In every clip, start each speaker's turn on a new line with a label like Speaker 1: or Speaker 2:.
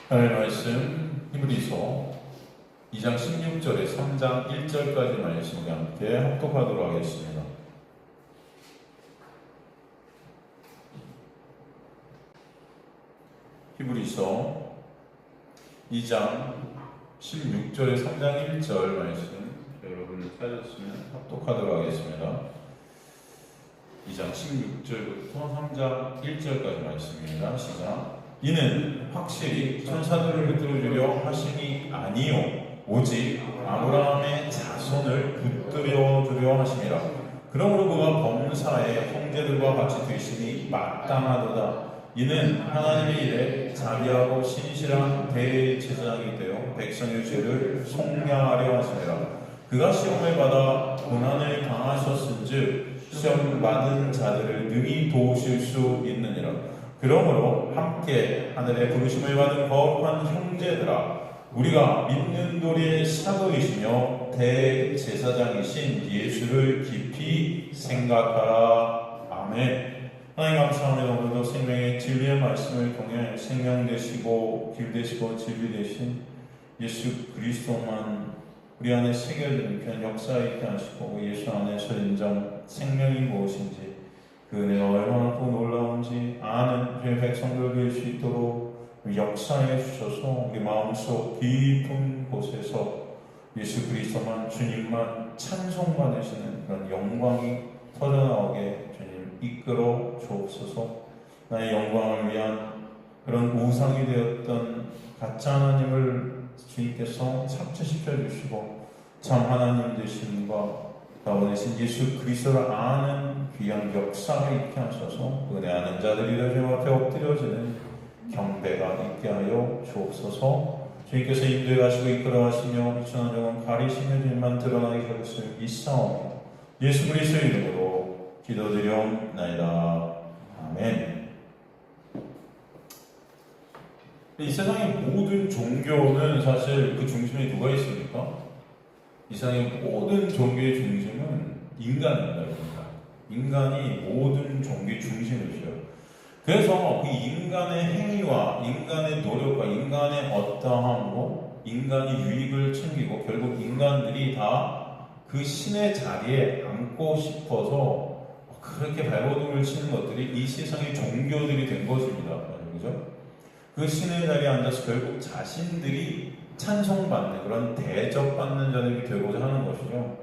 Speaker 1: 하나님의 말씀 히브리서 2장 16절에 3장 1절까지 말씀과 함께 합독하도록 하겠습니다. 히브리서 2장 16절에 3장 1절 말씀 여러분이 찾았으면 합독하도록 하겠습니다. 2장 16절부터 3장 1절까지 말씀입니다. 시작. 이는 확실히 천사들을 붙들어주려 하심이 아니요 오직 아브라함의 자손을 붙들어주려 하심이라. 그러므로 그가 범사의 형제들과 같이 되심이 마땅하도다. 이는 하나님의 일에 자비하고 신실한 대제사장이 되어 백성의 죄를 속량하려 하심이라. 그가 시험을 받아 고난을 당하셨은즉 시험 받은 자들을 능히 도우실 수 있느니라. 그러므로 함께 하늘의 부르심을 받은 거룩한 형제들아, 우리가 믿는 도리의 사도이시며 대제사장이신 예수를 깊이 생각하라. 아멘. 하나님 감사합니다. 오늘도 생명의 진리의 말씀을 통해 생명 되시고 길 되시고 진리 되신 예수 그리스도만 우리 안에 새겨지는 그런 역사 있게 하시고, 예수 안에서 인정 생명이 무엇인지 그 은혜가 얼마나 또 놀라운지 아는 주의 백성들 될 수 있도록 역사해 주셔서 우리 마음속 깊은 곳에서 예수 그리스도만, 주님만 찬송받으시는 그런 영광이 터져나오게 주님 이끌어 주옵소서. 나의 영광을 위한 그런 우상이 되었던 가짜 하나님을 주님께서 삭제시켜 주시고 참 하나님 되심과 나오내신 예수 그리스도를 아는 귀한 역사가 있게 하셔서 은혜 아는 자들이 주님 앞에 엎드려지는 경배가 있게 하여 주옵소서. 주님께서 인도해 가시고 이끌어 가시며 이천한 영혼 가리시며 주님만 드러나게 할 것을 믿사오며 예수 그리스도의 이름으로 기도드리옵나이다. 아멘. 이 세상의 모든 종교는 사실 그 중심에 누가 있습니까? 이 세상의 모든 종교의 중심은 인간입니다. 인간이 모든 종교의 중심이죠. 그래서 그 인간의 행위와 인간의 노력과 인간의 어떠함으로 인간이 유익을 챙기고 결국 인간들이 다 그 신의 자리에 앉고 싶어서 그렇게 발버둥을 치는 것들이 이 세상의 종교들이 된 것입니다. 그죠? 그 신의 자리에 앉아서 결국 자신들이 찬송받는 그런 대접받는 자들이 되고자 하는 것이죠.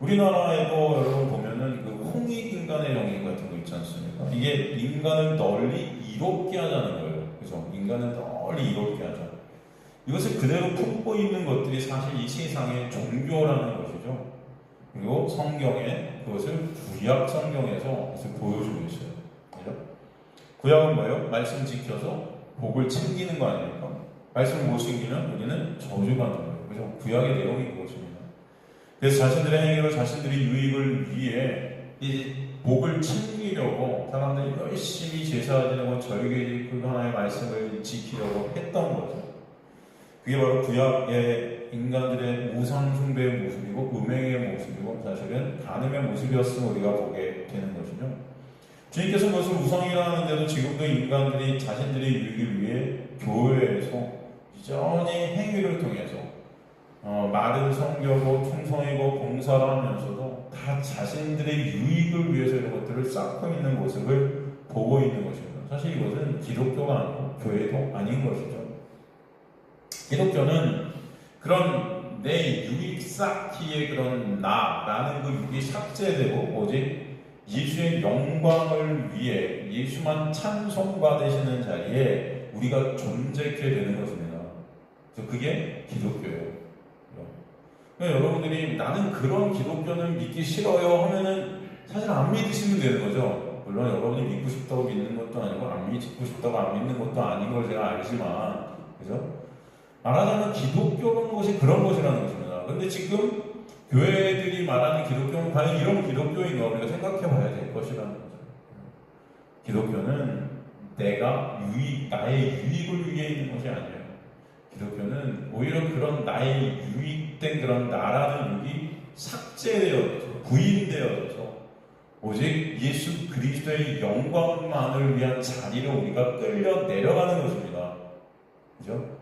Speaker 1: 우리나라에도 여러분 보면은 그 홍익인간의 정신 같은 거 있지 않습니까? 이게 인간을 널리 이롭게 하자는 거예요. 그죠? 인간을 널리 이롭게 하자. 이것을 그대로 품고 있는 것들이 사실 이 세상의 종교라는 것이죠. 그리고 성경에 그것을 구약 성경에서 그것을 보여주고 있어요. 그죠? 구약은 뭐예요? 말씀 지켜서 복을 챙기는 거 아닙니까? 말씀을 못 챙기면 우리는 저주받는 거예요. 그죠? 구약의 내용이 그것입니다. 그래서 자신들의 행위로 자신들의 유익을 위해 이 복을 챙기려고 사람들이 열심히 제사 지내고 절개 지키고 하나님의 말씀을 지키려고 했던 거죠. 그게 바로 구약의 인간들의 우상 숭배의 모습이고 음행의 모습이고 사실은 간음의 모습이었음을 우리가 보게 되는 것이죠. 주님께서 그것을 우상이라는데도 지금도 인간들이 자신들의 유익을 위해 교회에서 여전히 행위를 통해서 말은 성교고 충성이고 봉사를 하면서도 다 자신들의 유익을 위해서 이런 것들을 쌓고 있는 모습을 보고 있는 것입니다. 사실 이것은 기독교가 아니고 교회도 아닌 것이죠. 기독교는 그런 내 유익 쌓기의 그런 나라는 그 유익이 삭제되고 오직 예수의 영광을 위해 예수만 찬송받으시는 자리에 우리가 존재하게 되는 것입니다. 그래서 그게 기독교예요. 그러니까 여러분들이 나는 그런 기독교는 믿기 싫어요 하면은 사실 안 믿으시면 되는 거죠. 물론 여러분이 믿고 싶다고 믿는 것도 아니고 안 믿고 싶다고 안 믿는 것도 아닌 걸 제가 알지만, 그죠? 말하자면 기독교는 것이 그런 것이라는 것입니다. 그런데 지금 교회들이 말하는 기독교는 과연 이런 기독교인가 우리가 생각해 봐야 될 것이라는 거죠. 기독교는 나의 유익을 위해 있는 것이 아니에요. 기독교는 오히려 그런 나의 유익된 그런 나라는 유익이 삭제되어져서 부인되어져서 오직 예수 그리스도의 영광만을 위한 자리로 우리가 끌려 내려가는 것입니다. 그죠?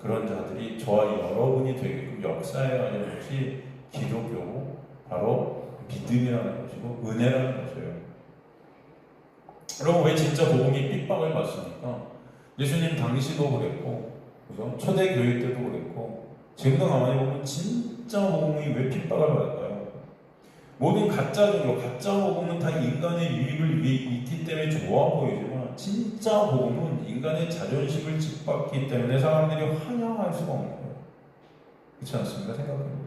Speaker 1: 그런 자들이 저와 여러분이 되게끔 역사해가는 것이 기독교고 바로 믿음이라는 것이고 은혜라는 것이에요. 여러분 왜 진짜 복음이 핍박을 받습니까? 예수님 당시도 그랬고, 그죠? 초대교회 때도 그랬고, 지금도 가만히 보면 진짜 복음이 왜 핍박을 받을까요? 모든 가짜 종교, 가짜 복음은 다 인간의 유익을 위해 있기 때문에 좋아 보이지만 진짜 복음은 인간의 자존심을 짓밟기 때문에 사람들이 환영할 수가 없는 거예요. 그렇지 않습니까? 생각해보세요.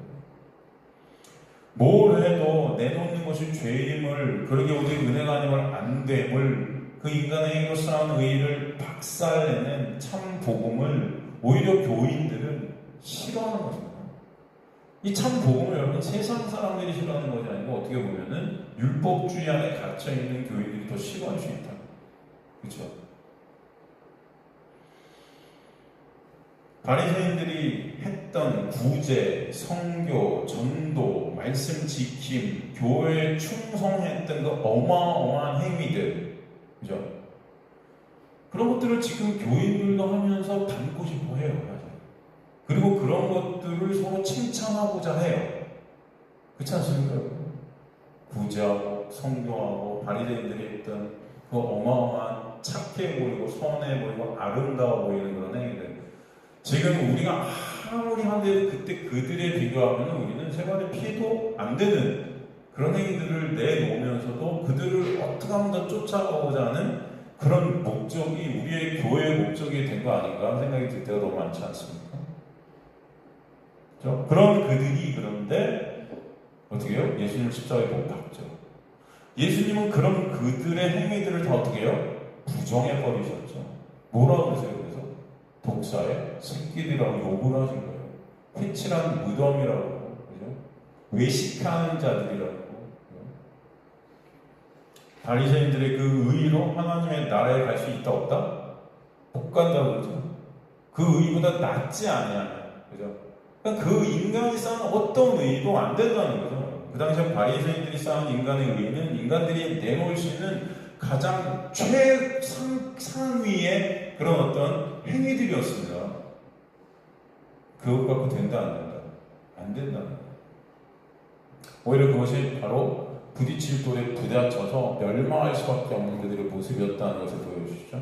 Speaker 1: 뭘 해도 내놓는 것이 죄임을, 그러게 오직 은혜가 아니면 안 됨을, 그 인간의 힘으로 쌓은 의의를 박살내는 참 복음을 오히려 교인들은 싫어하는 것입니다. 이 참 복음을 여러분 세상 사람들이 싫어하는 것이 아니고 어떻게 보면은 율법주의 안에 갇혀있는 교인들이 더 싫어할 수 있다. 그렇죠? 바리새인들이 했던 구제, 성교, 전도, 말씀 지킴, 교회에 충성했던 그 어마어마한 행위들, 그죠? 그런 것들을 지금 교인들도 하면서 담고 싶어 해요. 맞아요. 그리고 그런 것들을 서로 칭찬하고자 해요. 그렇지 않습니까? 구제하고 성교하고 바리새인들이 했던 그 어마어마한 착해 보이고 선해 보이고 아름다워 보이는 그런 행위들, 지금 우리가 아무리 한데 그때 그들에 비교하면 우리는 생활에 피해도 안 되는 그런 행위들을 내놓으면서도 그들을 어떻게 하면 더 쫓아가고자 하는 그런 목적이 우리의 교회의 목적이 된 거 아닌가 하는 생각이 들 때가 너무 많지 않습니까? 그렇죠? 그런 그들이 그런데 어떻게 해요? 예수님 십자가에 못 박죠. 예수님은 그런 그들의 행위들을 다 어떻게 해요? 부정해 버리셨죠. 뭐라고 그러세요? 그래서 독사의 새끼들이라고 욕을 하신 거예요. 회칠한 무덤이라고, 그죠? 외식하는 자들이라고. 바리새인들의 그 의로 하나님의 나라에 갈 수 있다 없다? 못 간다고 그러죠. 그 의보다 낫지 않냐, 그죠? 그러니까 그 인간이 쌓은 어떤 의도 안 된다는 거죠. 그 당시에 바리새인들이 쌓은 인간의 의는 인간들이 내놓을 수 있는 가장 최상위의 그런 어떤 행위들이었습니다. 그것 갖고 된다 안 된다? 안 된다는 거예요. 오히려 그것이 바로 부딪힐 돌에 부딪혀서 멸망할 수밖에 없는 그들의 모습이었다는 것을 보여주시죠.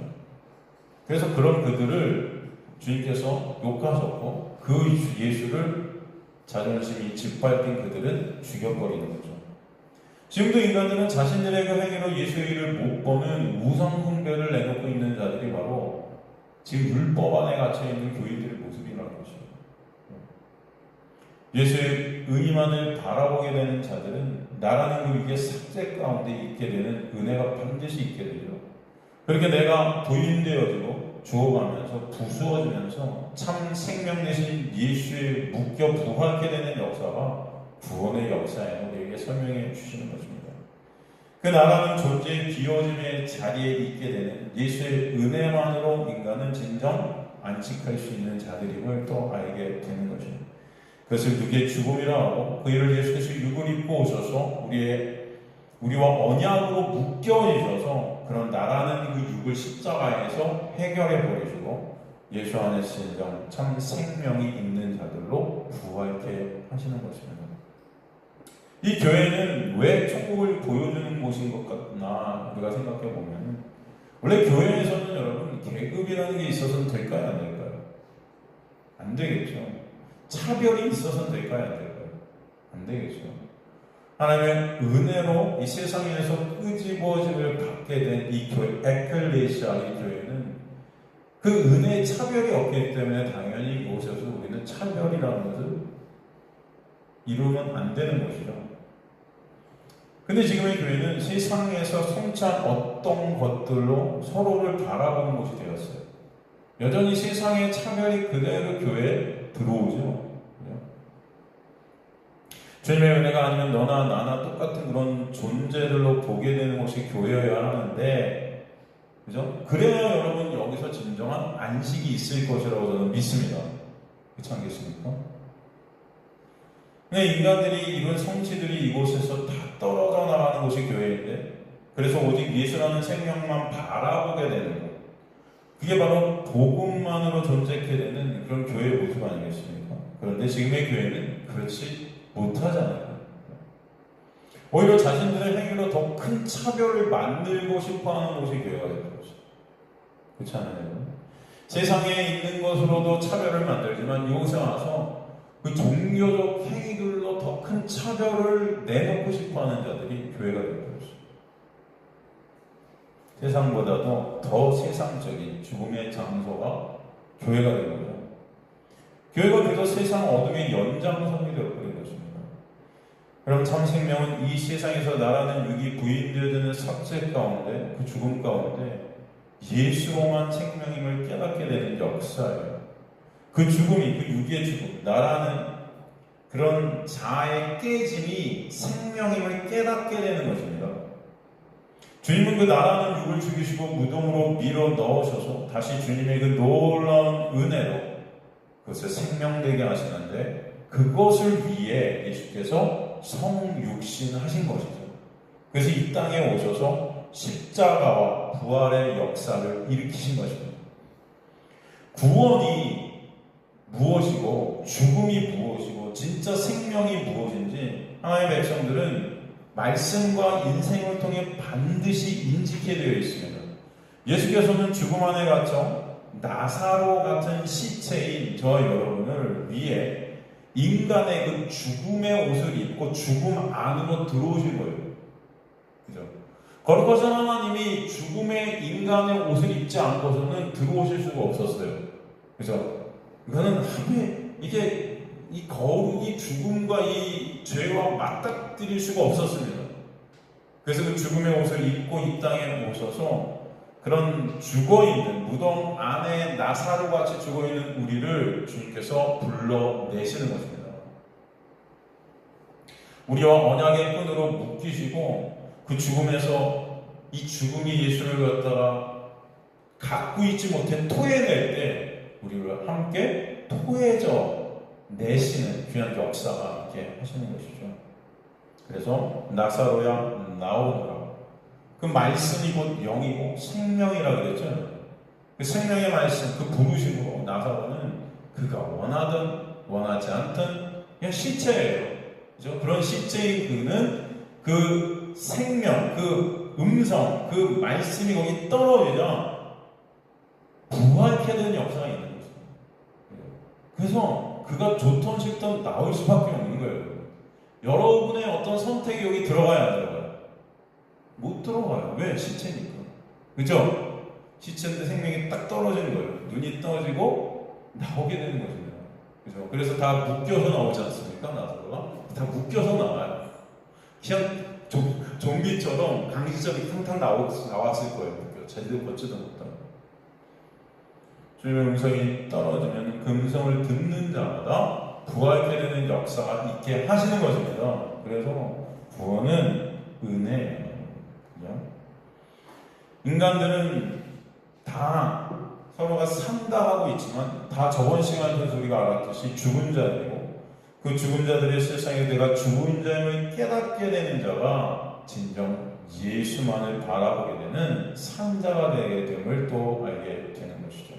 Speaker 1: 그래서 그런 그들을 주님께서 욕하셨고 그 예수를 자존심이 짓밟힌 그들은 죽여버리는 거죠. 지금도 인간들은 자신들의 그 행위로 예수의 일을 못 보는 우상 숭배를 내놓고 있는 자들이 바로 지금 율법 안에 갇혀있는 교인들의 모습이라는 것이죠. 예수의 의만을 바라보게 되는 자들은 나라는 그 위기의 삭제 가운데 있게 되는 은혜가 반드시 있게 되죠. 그렇게 내가 부인되어지고 죽어가면서 부수어지면서 참 생명 대신 예수에 묶여 부활하게 되는 역사가 구원의 역사에 우리에게 설명해 주시는 것입니다. 그 나라는 존재의 비워짐의 자리에 있게 되는 예수의 은혜만으로 인간은 진정 안식할 수 있는 자들임을 또 알게 되는 것입니다. 그것을 누구의 죽음이라 하고 그 일을 예수께서 육을 입고 오셔서 우리와 언약으로 묶여지셔서 그런 나라는 그 육을 십자가에서 해결해 버리시고 예수 안에 진정 참 생명이 있는 자들로 부활케 하시는 것입니다. 이 교회는 왜 천국을 보여주는 곳인 것 같나 우리가 생각해 보면 원래 교회에서는 여러분 계급이라는 게 있어서는 될까요? 안 될까요? 안 되겠죠. 차별이 있어서는 될까요? 안 될까요? 안 되겠죠. 하나님의 은혜로 이 세상에서 끄집어짐을 받게 된 이 교회, 에클레시아 이 교회는 그 은혜의 차별이 없기 때문에 당연히 이곳에서 우리는 차별이라는 것을 이루면 안 되는 것이죠. 근데 지금의 교회는 세상에서 성취한 어떤 것들로 서로를 바라보는 곳이 되었어요. 여전히 세상의 차별이 그대로 교회에 들어오죠. 주님의 은혜가 아니면 너나 나나 똑같은 그런 존재들로 보게 되는 것이 교회여야 하는데, 그죠? 그래야 여러분 여기서 진정한 안식이 있을 것이라고 저는 믿습니다. 그렇지 않겠습니까? 근데 인간들이 이런 성취들이 이곳에서 다 떨어져 나가는 곳이 교회인데, 그래서 오직 예수라는 생명만 바라보게 되는 것, 그게 바로 복음만으로 존재케 되는 그런 교회의 모습 아니겠습니까? 그런데 지금의 교회는 그렇지 못하잖아요. 오히려 자신들의 행위로 더 큰 차별을 만들고 싶어하는 곳이 교회가 되는 거죠. 그렇지 않아요? 세상에 있는 것으로도 차별을 만들지만 여기서 와서 그 종교적 행위들로 더 큰 차별을 내놓고 싶어하는 자들이 교회가 되는 거죠. 세상보다도 더 세상적인 죽음의 장소가 교회가 되는 거죠. 교회가 그래서 세상 어둠의 연장선이 되어버린 것입니다. 그럼 참 생명은 이 세상에서 나라는 육이 부인되어지는 삭제 가운데, 그 죽음 가운데 예수로만 생명임을 깨닫게 되는 역사예요. 그 죽음이, 그 육의 죽음, 나라는 그런 자아의 깨짐이 생명임을 깨닫게 되는 것입니다. 주님은 그 나라는 육을 죽이시고 무덤으로 밀어 넣으셔서 다시 주님의 그 놀라운 은혜로 그것을 생명되게 하시는데, 그것을 위해 예수께서 성육신하신 것이죠. 그래서 이 땅에 오셔서 십자가와 부활의 역사를 일으키신 것입니다. 구원이 무엇이고 죽음이 무엇이고 진짜 생명이 무엇인지 하나님의 백성들은 말씀과 인생을 통해 반드시 인지게 되어 있습니다. 예수께서는 죽음 안에 갇혀 나사로 같은 시체인 저 여러분을 위해 인간의 그 죽음의 옷을 입고 죽음 안으로 들어오신 거예요. 그죠? 거룩하신 하나님이 죽음의 인간의 옷을 입지 않고서는 들어오실 수가 없었어요. 그죠? 이거는 이게 이 거룩이 죽음과 이 죄와 맞닥뜨릴 수가 없었습니다. 그래서 그 죽음의 옷을 입고 이 땅에 오셔서 그런 죽어있는 무덤 안에 나사로 같이 죽어있는 우리를 주님께서 불러내시는 것입니다. 우리와 언약의 끈으로 묶이시고 그 죽음에서 이 죽음이 예수를 갖다가 갖고 있지 못해 토해낼 때 우리를 함께 토해져 내시는 귀한 역사가 이렇게 하시는 것이죠. 그래서 나사로야 나오너라. 그 말씀이 곧 영이고 생명이라 그랬죠. 그 생명의 말씀, 그 부르심으로 나사로는 그가 원하든 원하지 않든 그냥 시체예요. 그죠? 그런 시체인 그는 그 생명, 그 음성, 그 말씀이 거기 떨어지자 부활케 되는 역사가 있는 거죠. 그래서 그가 좋던 싫던 나올 수밖에 없는 거예요. 여러분의 어떤 선택이 여기 들어가야 안 들어가요? 못 들어가요. 왜? 시체니까. 그죠? 시체인데 생명이 딱 떨어지는 거예요. 눈이 떠지고 나오게 되는 것입니다. 그죠? 그래서 다 묶여서 나오지 않습니까? 나사로가 다 묶여서 나와요. 그냥 좀비처럼 강시적이 탕탕 나왔을 거예요. 제대로 걷지도 못하고. 주님의 음성이 떨어지면 그 음성을 듣는 자마다 부활케 되는 역사가 있게 하시는 것입니다. 그래서 구원은 은혜예요. 인간들은 다 서로가 산다하고 있지만 다 저번 시간에서 우리가 알았듯이 죽은 자들이고, 그 죽은 자들의 세상에 내가 죽은 자임을 깨닫게 되는 자가 진정 예수만을 바라보게 되는 산자가 되게 됨을 또 알게 되는 것이죠.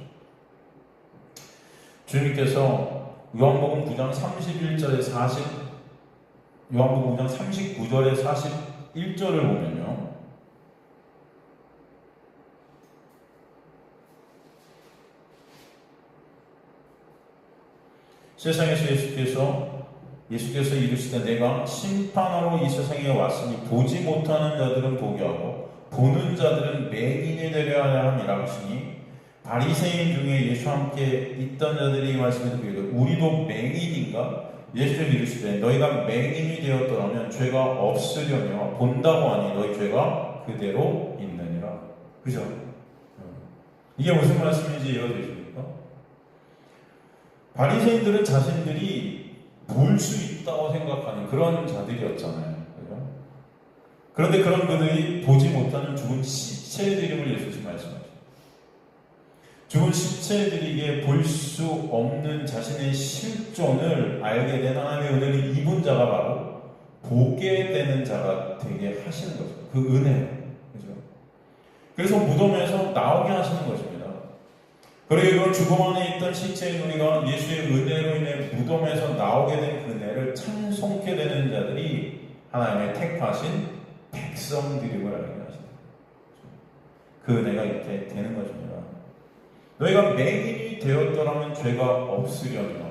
Speaker 1: 주님께서 요한복음 9장 31절에 요한복음 9장 39절에 41절을 보면요, 세상에서 예수께서 이르시되 내가 심판하러 이 세상에 왔으니 보지 못하는 자들은 보게 하고 보는 자들은 맹인이 되려 하려 함이라 하시니, 바리새인 중에 예수와 함께 있던 자들이 이 말씀을 듣고 우리도 맹인인가? 예수께서 이르시되 너희가 맹인이 되었더라면 죄가 없으려며 본다고 하니 너희 죄가 그대로 있느니라. 그죠? 이게 무슨 말씀인지 이해가 되십니까? 바리새인들은 자신들이 볼 수 있다고 생각하는 그런 자들이었잖아요. 그죠? 그런데 그런 그들이 보지 못하는 죽은 시체의 이름을 예수께서 말씀하십니다. 죽은 시체들에게 볼 수 없는 자신의 실존을 알게 된 하나님의 은혜를 입은 자가 바로 보게 되는 자가 되게 하시는 거죠. 그 은혜예요. 그죠? 그래서 무덤에서 나오게 하시는 것입니다. 그리고 이런 죽음 안에 있던 시체인 우리가 예수의 은혜로 인해 무덤에서 나오게 된 그네를 찬송케 되는 자들이 하나님의 택하신 백성들임을 알게 하십니다. 그 은혜가 이렇게 되는 것입니다. 너희가 맹인이 되었더라면 죄가 없으려니와.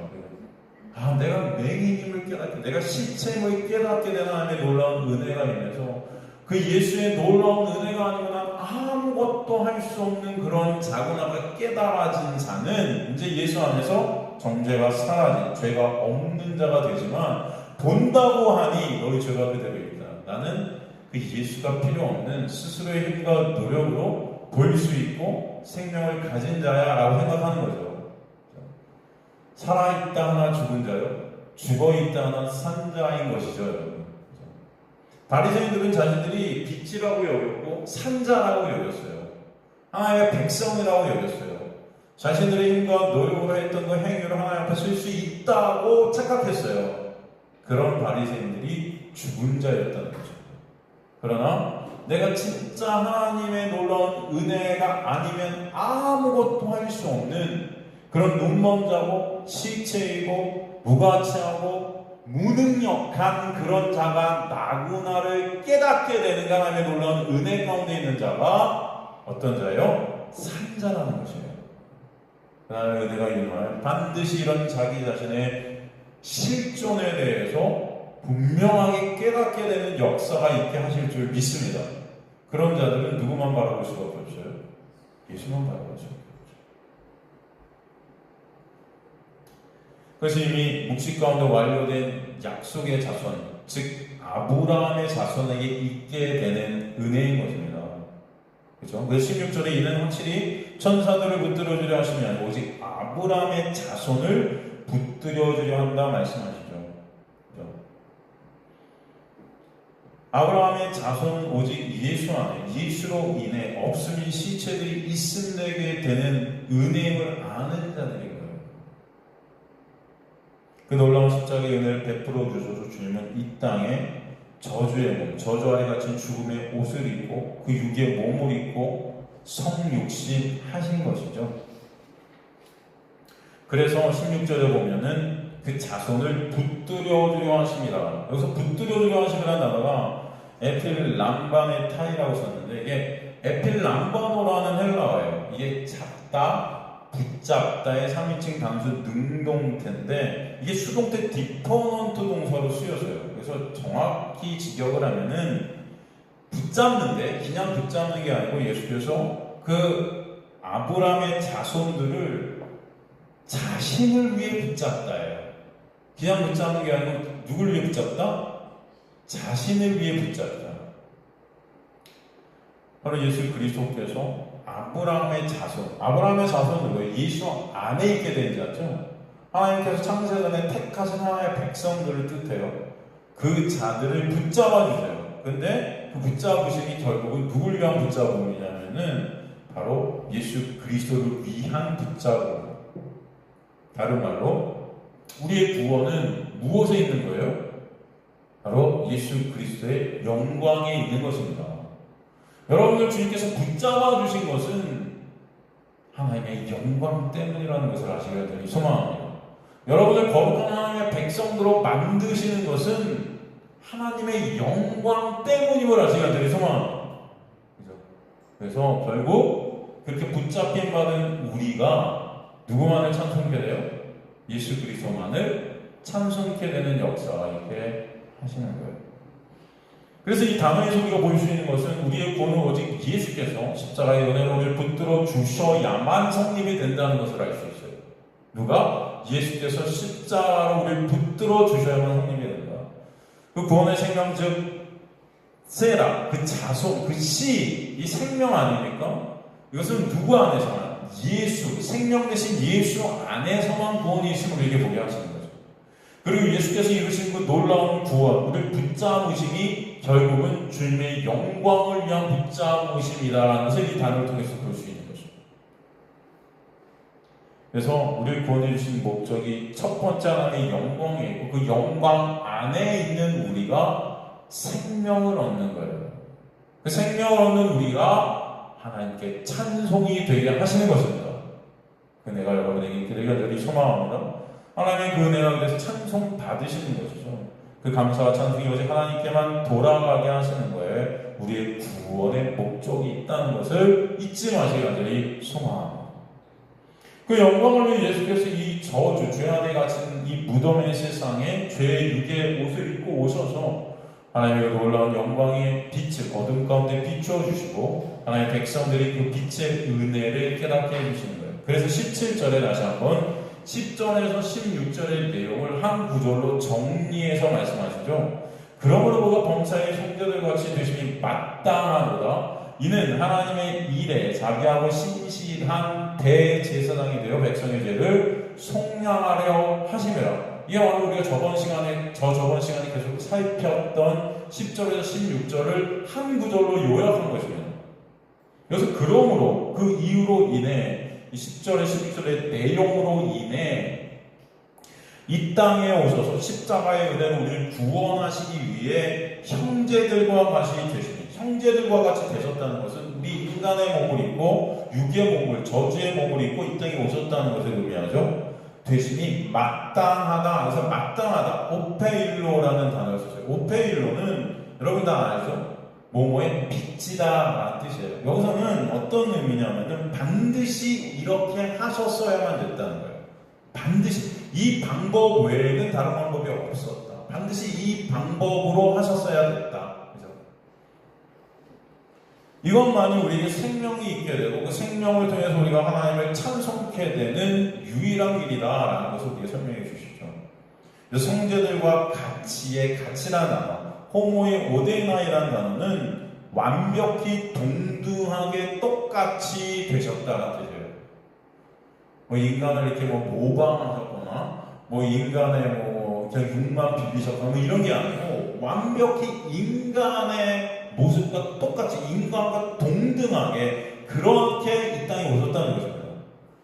Speaker 1: 내가 맹인임을 깨닫게, 내가 시체임을 깨닫게 되는 하나님의 놀라운 은혜가 임해서 그 예수의 놀라운 은혜가 아니고는 아무것도 할 수 없는 그런 자고나가 깨달아진 자는 이제 예수 안에서 정죄가 사라진 죄가 없는 자가 되지만, 본다고 하니 너희 죄가 그대로 있다. 나는 그 예수가 필요 없는 스스로의 힘과 노력으로 볼 수 있고 생명을 가진 자야 라고 생각하는 거죠. 살아있다 하나 죽은 자요, 죽어있다 하나 산 자인 것이죠, 여러분. 바리새인들은 자신들이 빛이라고 여겼고 산자라고 여겼어요. 하나님의 백성이라고 여겼어요. 자신들의 힘과 노력으로 했던 그 행위로 하나님 앞에 설 수 있다고 착각했어요. 그런 바리새인들이 죽은 자였다는 거죠. 그러나 내가 진짜 하나님의 놀라운 은혜가 아니면 아무것도 할 수 없는 그런 눈먼 자고 시체이고 무가치하고 무능력한 그런 자가 나구나를 깨닫게 되는 하나님의 놀라운 은혜 가운데 있는 자가 어떤 자예요? 산자라는 것이에요. 하나님의 은혜가 임할 반드시 이런 자기 자신의 실존에 대해서 분명하게 깨닫게 되는 역사가 있게 하실 줄 믿습니다. 그런 자들은 누구만 바라볼 수밖에 없어요? 예수만 바라볼 수밖에 없어요. 그래서 이미 묵시 가운데 완료된 약속의 자손, 즉 아브라함의 자손에게 있게 되는 은혜인 것입니다. 그렇죠? 그래서 16절에 이는 확실히 천사들을 붙들어주려 하시면 오직 아브라함의 자손을 붙들어주려 한다 말씀하시죠. 그렇죠? 아브라함의 자손은 오직 예수 안에, 예수로 인해 없으면 시체들이 있음되게 되는 은혜임을 아는 자들이에요. 그 놀라운 십자가의 은혜를 베풀어 주셔서 주님은 이 땅에 저주의 몸, 저주 아래 갇힌 죽음의 옷을 입고 그 육의 몸을 입고 성육신 하신 것이죠. 그래서 16절에 보면은 그 자손을 붙들어주려 하십니다. 여기서 붙들어주려 하시라는 단어가 에필람반의 타이라고 썼는데, 이게 에필람바노라는 헬라어예요. 이게 잡다, 붙잡다의 3인칭 단수 능동태인데, 이게 수동태 디퍼넌트 동사로 쓰여져요. 그래서 정확히 직역을 하면은 붙잡는데, 그냥 붙잡는 게 아니고 예수께서 그 아브라함의 자손들을 자신을 위해 붙잡다예요. 그냥 붙잡는 게 아니고 누굴 위해 붙잡다? 자신을 위해 붙잡다. 바로 예수 그리스도께서 아브라함의 자손은 누구예요? 예수 안에 있게 된 자죠. 하나님께서 창세전에 택하신 하나님의 백성들을 뜻해요. 그 자들을 붙잡아 주세요. 근데 그 붙잡으심이 결국은 누굴 위한 붙잡음이냐면은 바로 예수 그리스도를 위한 붙잡음. 다른 말로 우리의 구원은 무엇에 있는 거예요? 바로 예수 그리스도의 영광에 있는 것입니다. 여러분들 주님께서 붙잡아 주신 것은 하나님의 영광 때문이라는 것을 아시게 되니 소망합니다. 여러분을 거룩한 하나님의 백성으로 만드시는 것은 하나님의 영광 때문임을 아시게 되니 소망합니다. 그래서 결국 그렇게 붙잡힌 받은 우리가 누구만을 찬송케 돼요? 예수 그리스도만을 찬송케 되는 역사가 이렇게 하시는 거예요. 그래서 이 단어에서 우리가 볼 수 있는 것은 우리의 구원은 오직 예수께서 십자가의 은혜로 우리를 붙들어 주셔야만 성립이 된다는 것을 알 수 있어요. 누가? 예수께서 십자가로 우리를 붙들어 주셔야만 성립이 된다. 그 구원의 생명 즉 세라, 그 자손, 그 씨, 이 생명 아닙니까? 이것은 누구 안에서만? 예수, 생명 대신 예수 안에서만 구원이 있음을 우리에게 보게 하시는 거죠. 그리고 예수께서 이루신 그 놀라운 구원, 우리를 붙잡으심이 결국은 주님의 영광을 위한 붙잡으심이다라는 것을 이 단어를 통해서 볼 수 있는 거죠. 그래서 우리를 구원해 주신 목적이 첫 번째 하나님의 영광에 있고 그 영광 안에 있는 우리가 생명을 얻는 거예요. 그 생명을 얻는 우리가 하나님께 찬송이 되게 하시는 것입니다. 은혜가 여러분에게 있게 되기를 간절히 소망합니다. 하나님의 그 은혜가 그래서 찬송 받으시는 것이죠. 그 감사와 찬송이 오직 하나님께만 돌아가게 하시는 거에 우리의 구원의 목적이 있다는 것을 잊지 마시기 간절히 소망합니다. 그 영광을 위해 예수께서 이 저주, 죄 안에 갇힌 이 무덤의 세상에 죄의 육의 옷을 입고 오셔서 하나님의 놀라운 영광의 빛을 어둠 가운데 비추어 주시고 하나님의 백성들이 그 빛의 은혜를 깨닫게 해주시는 거예요. 그래서 17절에 다시 한번 10절에서 16절의 내용을 한 구절로 정리해서 말씀하시죠. 그러므로 그가 범사의 성도들 같이 되심이 마땅하도다. 이는 하나님의 일에 자비하고 신실한 대제사장이 되어 백성의 죄를 속량하려 하심이라. 이게 바로 우리가 저번 시간에 계속 살폈던 10절에서 16절을 한 구절로 요약한 것입니다. 그래서 그러므로 그 이유로 인해 10절에 16절의 내용으로 인해 이 땅에 오셔서 십자가의 은혜로 우리를 구원하시기 위해 형제들과 같이 되시니, 형제들과 같이 되셨다는 것은 우리 인간의 몸을 입고 육의 몸을, 저주의 몸을 입고 이 땅에 오셨다는 것을 의미하죠. 되심이 마땅하다. 그래서 마땅하다, 오페일로라는 단어를 썼어요. 오페일로는 여러분 다 알죠? 뭐뭐의 빚지다 라는 뜻이에요. 여기서는 어떤 의미냐면은 반드시 이렇게 하셨어야만 됐다는 거예요. 반드시 이 방법 외에는 다른 방법이 없었다. 반드시 이 방법으로 하셨어야 됐다. 그죠? 이것만이 우리에게 생명이 있게 되고 그 생명을 통해서 우리가 하나님을 찬송케 되는 유일한 길이다라는 것을 우리에게 설명해 주시죠. 그래서 성제들과 가치의 가치라는 단어, 호모의 오데나이라는 단어는 완벽히 동등하게 똑같이 되셨다는 뜻이에요. 뭐 인간을 이렇게 모방하셨거나 인간의 그냥 육만 빌리셨거나 이런 게 아니고 완벽히 인간의 모습과 똑같이 인간과 동등하게 그렇게 이 땅에 오셨다는 것입니다.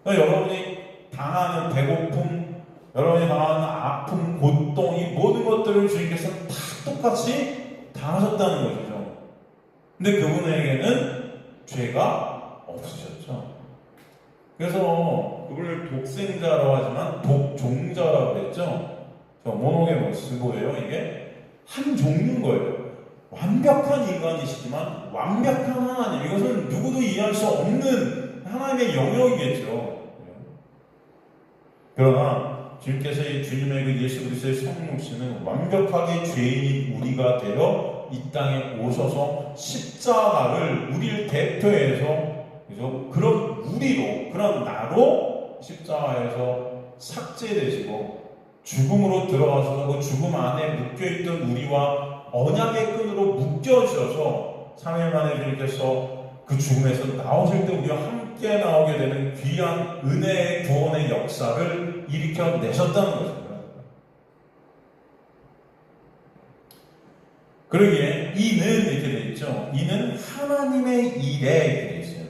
Speaker 1: 그러니까 여러분이 당하는 배고픔, 여러분이 당하는 아픔, 고통, 이 모든 것들을 주님께서 다 똑같이 당하셨다는 것이죠. 근데 그분에게는 죄가 없으셨죠. 그래서 그분을 독생자라고 하지만 독종자라고 했죠. 모노게 스보예요. 이게 한 종류인 거예요. 완벽한 인간이시지만 완벽한 하나님. 이것은 누구도 이해할 수 없는 하나님의 영역이겠죠. 그러나 주님께서 주님의 그 예수 그리스도의 성육신은 완벽하게 죄인인 우리가 되어 이 땅에 오셔서 십자가를 우리를 대표해서 그런 우리로, 그런 나로 십자가에서 삭제되시고 죽음으로 들어가셔서 그 죽음 안에 묶여있던 우리와 언약의 끈으로 묶여주셔서 3일 만에 주님께서 그 죽음에서 나오실 때 우리와 함께 나오게 되는 귀한 은혜의 구원의 역사를 일으켜내셨다는 것입니다. 그러기에 이는 이렇게 되어 있죠. 이는 하나님의 일에 이렇게 되어 있어요.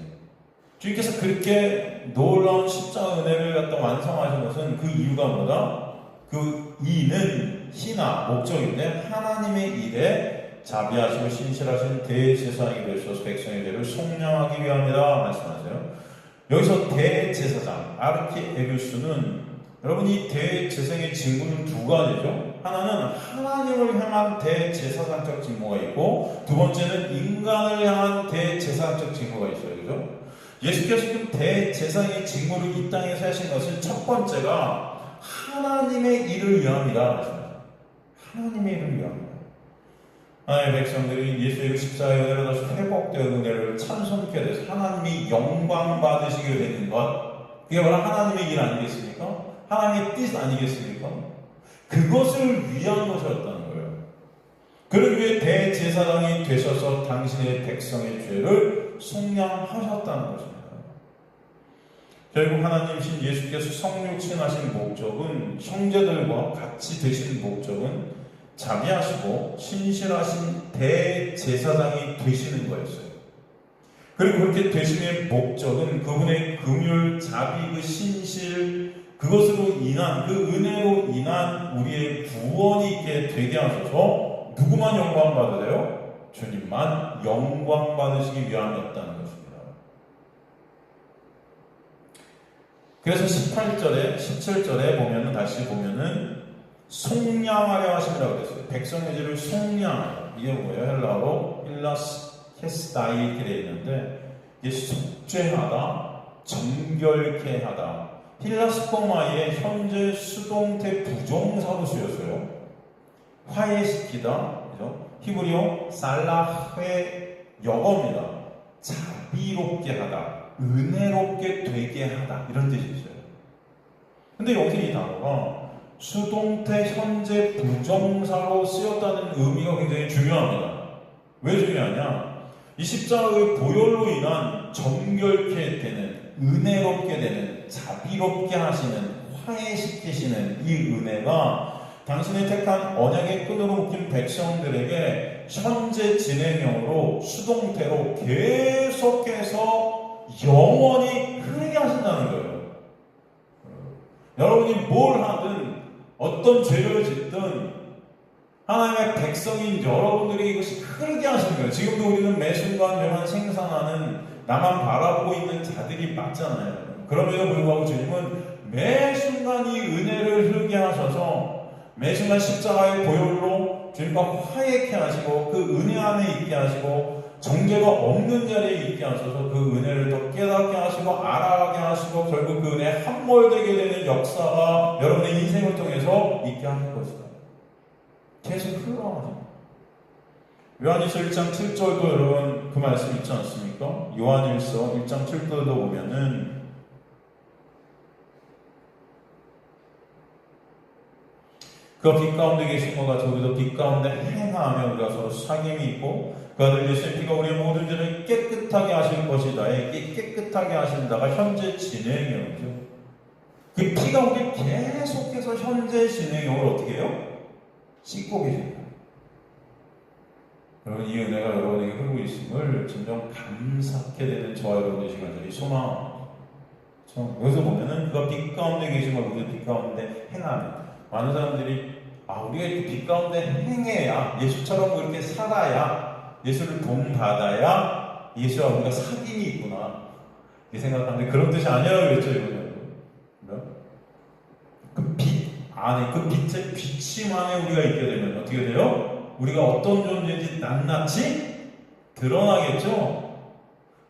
Speaker 1: 주님께서 그렇게 놀라운 십자가 은혜를 갖다 완성하신 것은 그 이유가 뭐다? 그 이는 희나 목적인데 하나님의 일에 자비하시고 신실하신 대제사장이 되셔서 백성의 죄를 속량하기 위함이라 말씀하세요. 여기서 대제사장 아르키에루스는 여러분이 대제사장의 직무는 두 가지죠. 하나는 하나님을 향한 대제사장적 직무가 있고 두 번째는 인간을 향한 대제사장적 직무가 있어요. 그죠? 예수께서 그 대제사장의 직무를 이 땅에서 하신 것은 첫 번째가 하나님의 일을 위함이다. 하나님의 일을 위함이다. 하나님의 백성들이 예수의 십자가의 은혜로 다시 회복된 은혜를 찬송케 돼서 하나님이 영광 받으시게 되는 것, 그게 바로 하나님의 일 아니겠습니까? 하나님의 뜻 아니겠습니까? 그것을 위한 것이었다는 거예요. 그를 위해 대제사장이 되셔서 당신의 백성의 죄를 속량하셨다는 것입니다. 결국 하나님이신 예수께서 성육신하신 목적은, 형제들과 같이 되신 목적은 자비하시고 신실하신 대제사장이 되시는 거였어요. 그리고 그렇게 되심의 목적은 그분의 긍휼, 자비, 그 신실, 그것으로 인한, 그 은혜로 인한 우리의 구원이 있게 되게 하셔서 누구만 영광 받으세요? 주님만 영광 받으시기 위함이었다는 것입니다. 그래서 18절에 17절에 보면은 다시 보면은 속량하려 하심이라고 그랬어요. 백성의 죄를 속량. 이게 뭐예요? 헬라어로 일라스 헤스다이 이렇게 되어 있는데 이게 속죄하다, 정결케 하다. 힐라스코마의 현재 수동태 부정사로 쓰였어요. 화해시키다. 그죠? 히브리어 살라흐의 영어입니다. 자비롭게 하다, 은혜롭게 되게 하다 이런 뜻이 있어요. 근데 여기서 이 단어가 수동태 현재 부정사로 쓰였다는 의미가 굉장히 중요합니다. 왜 중요하냐? 이 십자가의 보혈로 인한 정결케 되는, 은혜롭게 되는, 자비롭게 하시는, 화해시키시는 이 은혜가 당신의 택한 언약의 끈으로 묶인 백성들에게 현재 진행형으로 수동태로 계속해서 영원히 흐르게 하신다는 거예요. 여러분이 뭘 하든 어떤 죄를 짓든 하나님의 백성인 여러분들이 이것이 흐르게 하시는 거예요. 지금도 우리는 매 순간 죄만 생산하는, 나만 바라보고 있는 자들이 맞잖아요. 그럼에도 불구하고 주님은 매 순간 이 은혜를 흐르게 하셔서 매 순간 십자가의 보혈로 주님과 화해케 하시고 그 은혜 안에 있게 하시고 정죄가 없는 자리에 있게 하셔서 그 은혜를 더 깨닫게 하시고 알아가게 하시고 결국 그 은혜에 함몰되게 되는 역사가 여러분의 인생을 통해서 있게 하는 것이다. 계속 흘러가죠. 요한일서 1장 7절도 여러분 그 말씀 있지 않습니까? 요한일서 1장 7절도 보면은 그가 빛 가운데 계신 것 같이 우리도 빛 가운데 행하며 우리가 서로 사귐이 있고 그 아들 예수의 피가 우리의 모든 죄를 깨끗하게 하시는 것이다. 이 깨끗하게 하신다가 현재 진행형이죠. 그 피가 우리 계속해서 현재 진행형을 어떻게 해요? 씻고 계십니다. 여러분 이 은혜가 여러분에게 흐르고 있음을 진정 감사하게 되는 저와 여러분의 시간들이 소망합니다. 여기서 보면은 그가 빛 가운데 계신 걸 우리도 빛 가운데 행하며 많은 사람들이 우리가 이렇게 빛 가운데 행해야 예수처럼 그렇게 살아야 예수를 본받아야 예수와 우리가 사귐이 있구나 이 생각하는데 그런 뜻이 아니라고 그랬죠. 그 빛 안에 그 빛의 비침 안에 우리가 있게 되면 어떻게 돼요? 우리가 어떤 존재인지 낱낱이 드러나겠죠.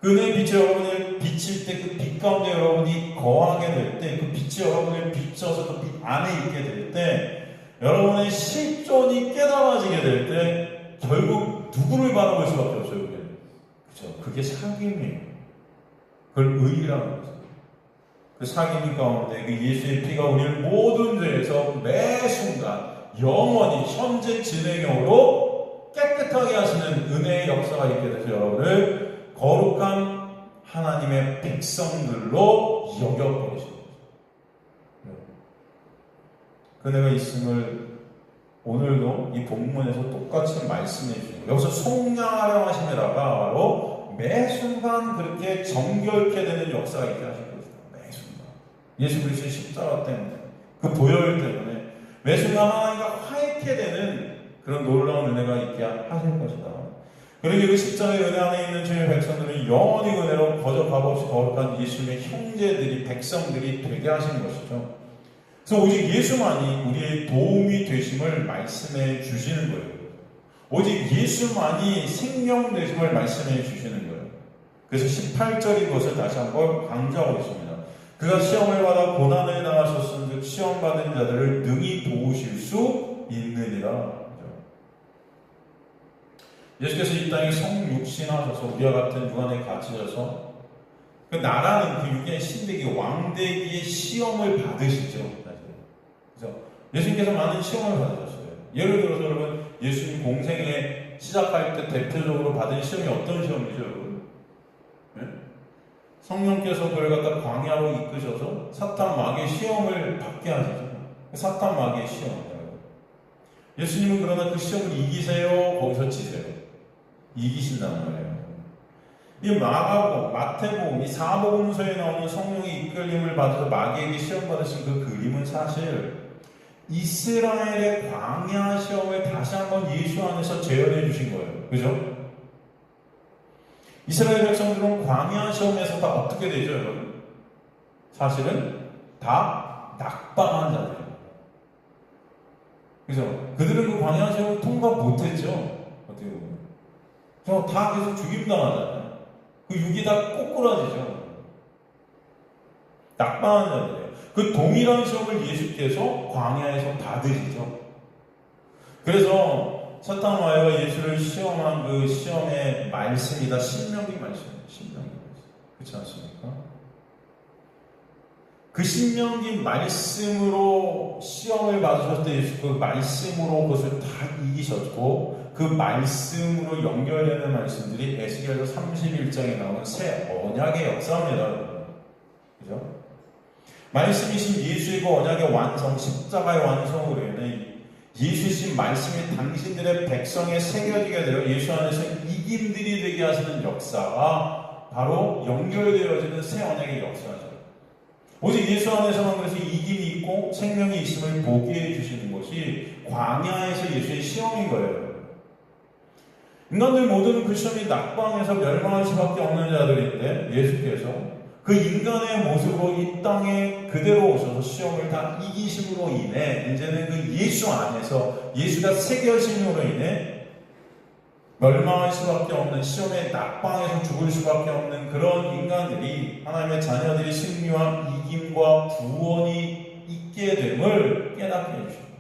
Speaker 1: 그 은혜의 빛이 여러분을 비칠 때 그 빛 가운데 여러분이 거하게 될 때 그 빛이 여러분을 비춰서 그 빛 안에 있게 될 때 여러분의 실존이 깨달아지게 될 때 결국 누구를 바라볼 수밖에 없어요. 그죠? 그게 사귐이에요. 그걸 의라고 했어요. 그 사귐 가운데 그 예수의 피가 우리를 모든 죄에서 매 순간 영원히 현재 진행형으로 깨끗하게 하시는 은혜의 역사가 있게 돼서 여러분을 거룩한 하나님의 백성들로 여겨버리십니다. 그 은혜가 있음을 오늘도 이 본문에서 똑같이 말씀해 주시고 여기서 속량하려 하심이라가 바로 매 순간 그렇게 정결케 되는 역사가 있게 하실 것이다. 매 순간 예수 그리스도의 십자가 때문에 그 보혈 때문에 매 순간 하나님과 화해케 되는 그런 놀라운 은혜가 있게 하실 것이다. 그러기 그 십자가의 은혜 안에 있는 주님의 백성들은 영원히 은혜로 거저 값없이 거룩한 예수님의 형제들이 백성들이 되게 하신 것이죠. 그래서 오직 예수만이 우리의 도움이 되심을 말씀해 주시는 거예요. 오직 예수만이 생명 되심을 말씀해 주시는 거예요. 그래서 18절인 것을 다시 한번 강조하고 있습니다. 그가 시험을 받아 고난을 당하셨은즉 시험받은 자들을 능히 도우실 수 있느니라. 예수께서 이 땅에 성육신하셔서 우리와 같은 육안에 갇히셔서 그 나라는 그 육의 신되기 왕되기의 시험을 받으시죠. 그래서 예수님께서 많은 시험을 받으셨어요. 예를 들어서 여러분 예수님 공생에 시작할 때 대표적으로 받은 시험이 어떤 시험이죠, 여러분? 네? 성령께서 그를 갖다 광야로 이끄셔서 사탄 마귀의 시험을 받게 하시죠. 사탄 마귀의 시험이에요. 예수님은 그러나 그 시험을 이기세요, 거기서 지세요. 이기신다는 거예요. 이 마가복음, 마태복음, 이 사복음서에 나오는 성령의 이끌림을 받아서 마귀에게 시험 받으신 그 그림은 사실 이스라엘의 광야 시험을 다시 한번 예수 안에서 재현해 주신 거예요. 그죠? 이스라엘 백성들은 광야 시험에서 다 어떻게 되죠, 여러분? 사실은 다 낙방한 자들입니다. 그죠? 그들은 그 광야 시험을 통과 못했죠. 어떻게 보면. 다 계속 죽임당하잖아요. 그 육이 다 꼬꾸라지죠. 낙방한 자들이에요. 그 동일한 시험을 예수께서 광야에서 받으시죠. 그래서 사탄 마귀가 예수를 시험한 그 시험의 말씀이다. 신명기 말씀이에요. 신명기 말씀. 그렇지 않습니까? 그 신명기 말씀으로 시험을 받으셨을 때 예수 그 말씀으로 그것을 다 이기셨고 그 말씀으로 연결되는 말씀들이 에스겔서 31장에 나오는 새 언약의 역사입니다. 그죠? 말씀이신 예수의 그 언약의 완성, 십자가의 완성으로 인해 예수신 말씀이 당신들의 백성에 새겨지게 되어 예수 안에서 이김들이 되게 하시는 역사가 바로 연결되어지는 새 언약의 역사죠. 오직 예수 안에서만 그래서 이김이 있고 생명이 있음을 보게 해주시는 것이 광야에서 예수의 시험인 거예요. 인간들 모두는 그 시험이 낙방에서 멸망할 수밖에 없는 자들인데 예수께서 그 인간의 모습으로 이 땅에 그대로 오셔서 시험을 다 이기심으로 인해 이제는 그 예수 안에서 예수가 새겨짐으로 인해 멸망할 수밖에 없는 시험의 낙방에서 죽을 수밖에 없는 그런 인간들이 하나님의 자녀들이 승리와 이김과 구원이 있게 됨을 깨닫게 해주십니다.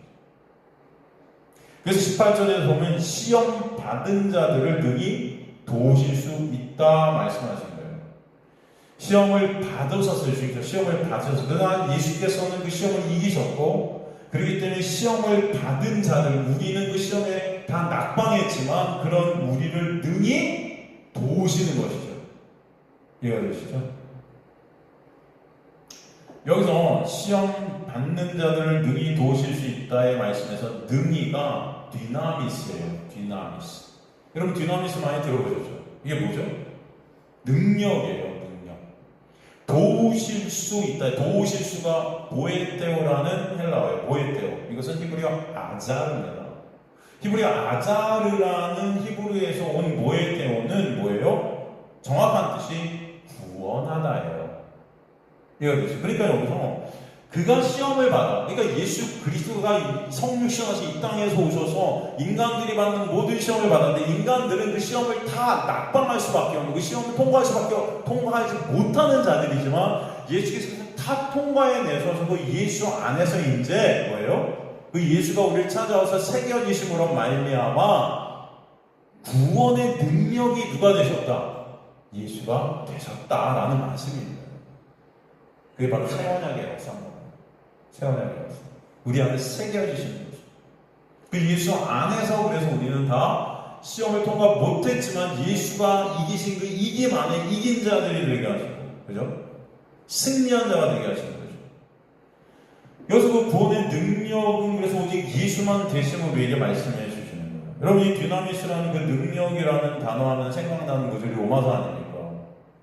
Speaker 1: 그래서 18절에 보면 시험 받은 자들을 능히 도우실 수 있다 말씀하신 거예요. 시험을 받으셨어요. 주님께서 시험을 받으셨어요. 그러나 예수께서는 그 시험을 이기셨고 그렇기 때문에 시험을 받은 자들 우리는 그 시험에 다 낙방했지만 그런 우리를 능히 도우시는 것이죠. 이해가 되시죠? 여기서 시험 받는 자들을 능히 도우실 수 있다의 말씀에서 능히가 디나미스예요. 디나미스. 여러분 디나미스 많이 들어보셨죠? 이게 뭐죠? 능력이에요. 도우실 수 있다. 도우실 수가 보에테오라는 헬라어예요. 보에테오. 이것은 히브리어 아자르입니다. 히브리어 아자르라는 히브리에서 온 보에테오는 뭐예요? 정확한 뜻이 구원하다예요. 이해되죠? 그러니까 여기서 그가 시험을 받아. 그러니까 예수 그리스도가 성육신하시 이 땅에서 오셔서 인간들이 받는 모든 시험을 받았는데 인간들은 그 시험을 다 낙방할 수밖에 없는 그 시험을 통과하지 못하는 자들이지만 예수께서 다 통과해내셔서 그 예수 안에서 이제 뭐예요? 그 예수가 우리를 찾아와서 새겨지심으로 말미암아 구원의 능력이 누가 되셨다? 예수가 되셨다라는 말씀입니다. 그게 바로 새 언약의 역사입니다. 새 언약의 역사. 우리 안에 새겨지시는 거죠. 그 예수 안에서 그래서 우리는 다 시험을 통과 못했지만 예수가 이기신 그 이김 안에 이긴 자들이 되게 하시고, 그죠? 승리한 자가 되게 하시는 거죠. 여기서 그 구원의 능력은 그래서 오직 예수만 되심으로 우리에게 말씀해 주시는 거예요. 여러분, 이 디나미스라는 그 능력이라는 단어 하면 생각나는 것이 로마서 아닙니까?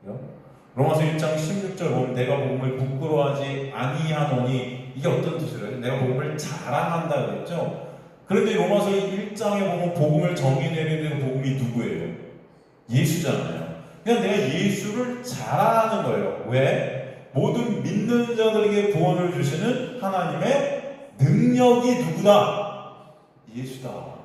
Speaker 1: 그죠? 로마서 1장 16절 보면 내가 복음을 부끄러워하지 아니하노니 이게 어떤 뜻이래요? 내가 복음을 자랑한다 그랬죠? 그런데 로마서 1장에 보면 복음을 정의 내리는 복음이 누구예요? 예수잖아요. 그냥 내가 예수를 자랑하는 거예요. 왜? 모든 믿는 자들에게 구원을 주시는 하나님의 능력이 누구다? 예수다.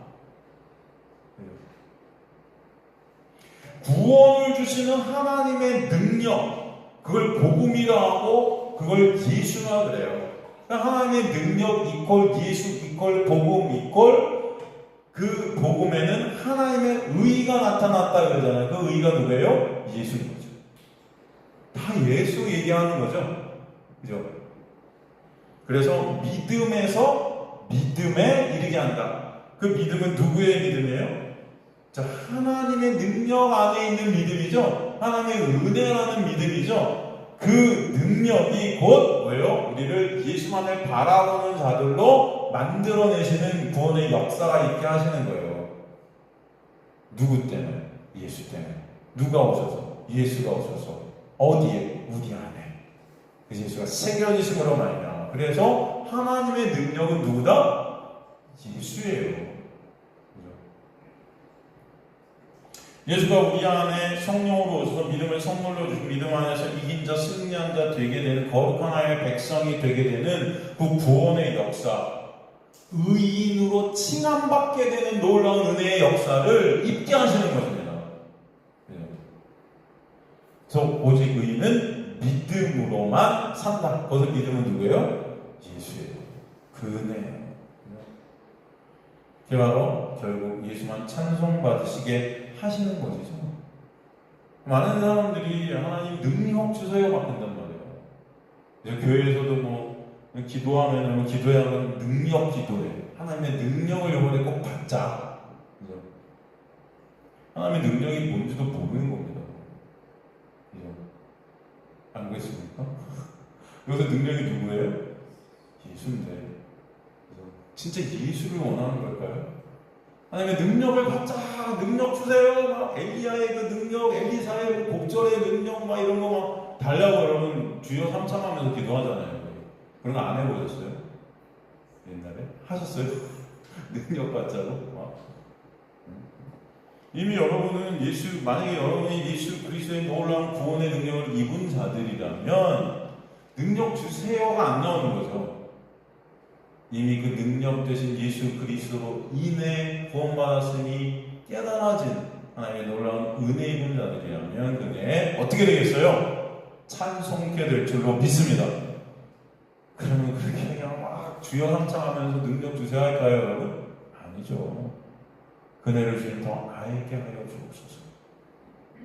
Speaker 1: 구원을 주시는 하나님의 능력, 그걸 복음이라 하고 그걸 예수라 그래요. 하나님의 능력 이퀄 예수 이퀄 복음 이퀄 그 복음에는 하나님의 의가 나타났다 그러잖아요. 그 의가 누구예요? 예수인 거죠. 다 예수 얘기하는 거죠. 그죠? 그래서 믿음에서 믿음에 이르게 한다. 그 믿음은 누구의 믿음이에요? 자, 하나님의 능력 안에 있는 믿음이죠. 하나님의 은혜라는 믿음이죠. 그 능력이 곧 뭐예요? 우리를 예수만을 바라보는 자들로 만들어내시는 구원의 역사가 있게 하시는 거예요. 누구 때문에? 예수 때문에. 누가 오셔서? 예수가 오셔서. 어디에? 우리 안에. 그래서 예수가 새겨지심으로 말이야. 그래서 하나님의 능력은 누구다? 예수예요. 예수가 우리 안에 성령으로 오셔서 믿음을 선물로 주시고 믿음 안에서 이긴 자, 승리한 자 되게 되는 거룩한 하나님의 백성이 되게 되는 그 구원의 역사, 의인으로 칭함받게 되는 놀라운 은혜의 역사를 입게 하시는 것입니다. 그래서 오직 의인은 믿음으로만 산다. 거기서 믿음은 누구예요? 예수예요. 그 은혜예요. 그게 바로 결국 예수만 찬송받으시게 하시는 것이죠. 많은 사람들이 하나님 능력 주세요 막 한단 말이에요. 교회에서도 뭐 기도하면 기도하면 능력 기도해. 하나님의 능력을 이번에 꼭 받자. 그죠? 하나님의 능력이 뭔지도 모르는 겁니다. 그죠? 안 그렇습니까? 여기서 능력이 누구예요? 예수인데. 그죠? 진짜 예수를 원하는 걸까요? 하나님의 능력을 받자, 능력 주세요. 막 엘리야의 그 능력, 엘리사의 그 곡절의 능력, 막 이런 거 막 달라고 여러분 주여 삼창하면서 기도하잖아요. 그런 거 안 해보셨어요? 옛날에 하셨어요? 능력 받자고? 이미 여러분은 만약에 여러분이 예수 그리스도의 놀라운 구원의 능력을 입은 자들이라면 능력 주세요가 안 나오는 거죠. 이미 그 능력 되신 예수 그리스도로 인해 구원받았으니 깨달아진 하나님의 놀라운 은혜 입은 자들이라면 그게 어떻게 되겠어요? 찬송케 될 줄로 믿습니다. 그러면 그렇게 그냥 막 주여 삼창하면서 능력 주세요 할까요, 여러분? 아니죠. 그네를 주님 더 알게 하여 주옵소서.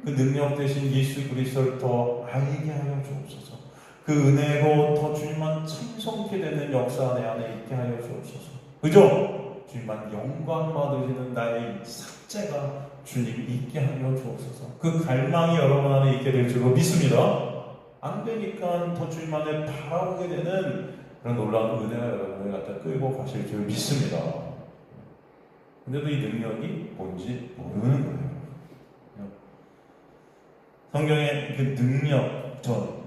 Speaker 1: 그 능력 되신 예수 그리스도를 더 알게 하여 주옵소서. 그 은혜로 더 주님만 찬송케 되는 역사 내 안에 있게 하여 주옵소서. 그죠? 주님만 영광 받으시는 나의 삭제가 주님 있게 하여 주옵소서. 그 갈망이 여러분 안에 있게 될 줄로 믿습니다. 안 되니까 더 주님만을 바라보게 되는 그런 놀라운 은혜가 여러분을 갖다 끌고 가실 줄 믿습니다. 근데도 이 능력이 뭔지 모르는 거예요. 성경의 그 능력,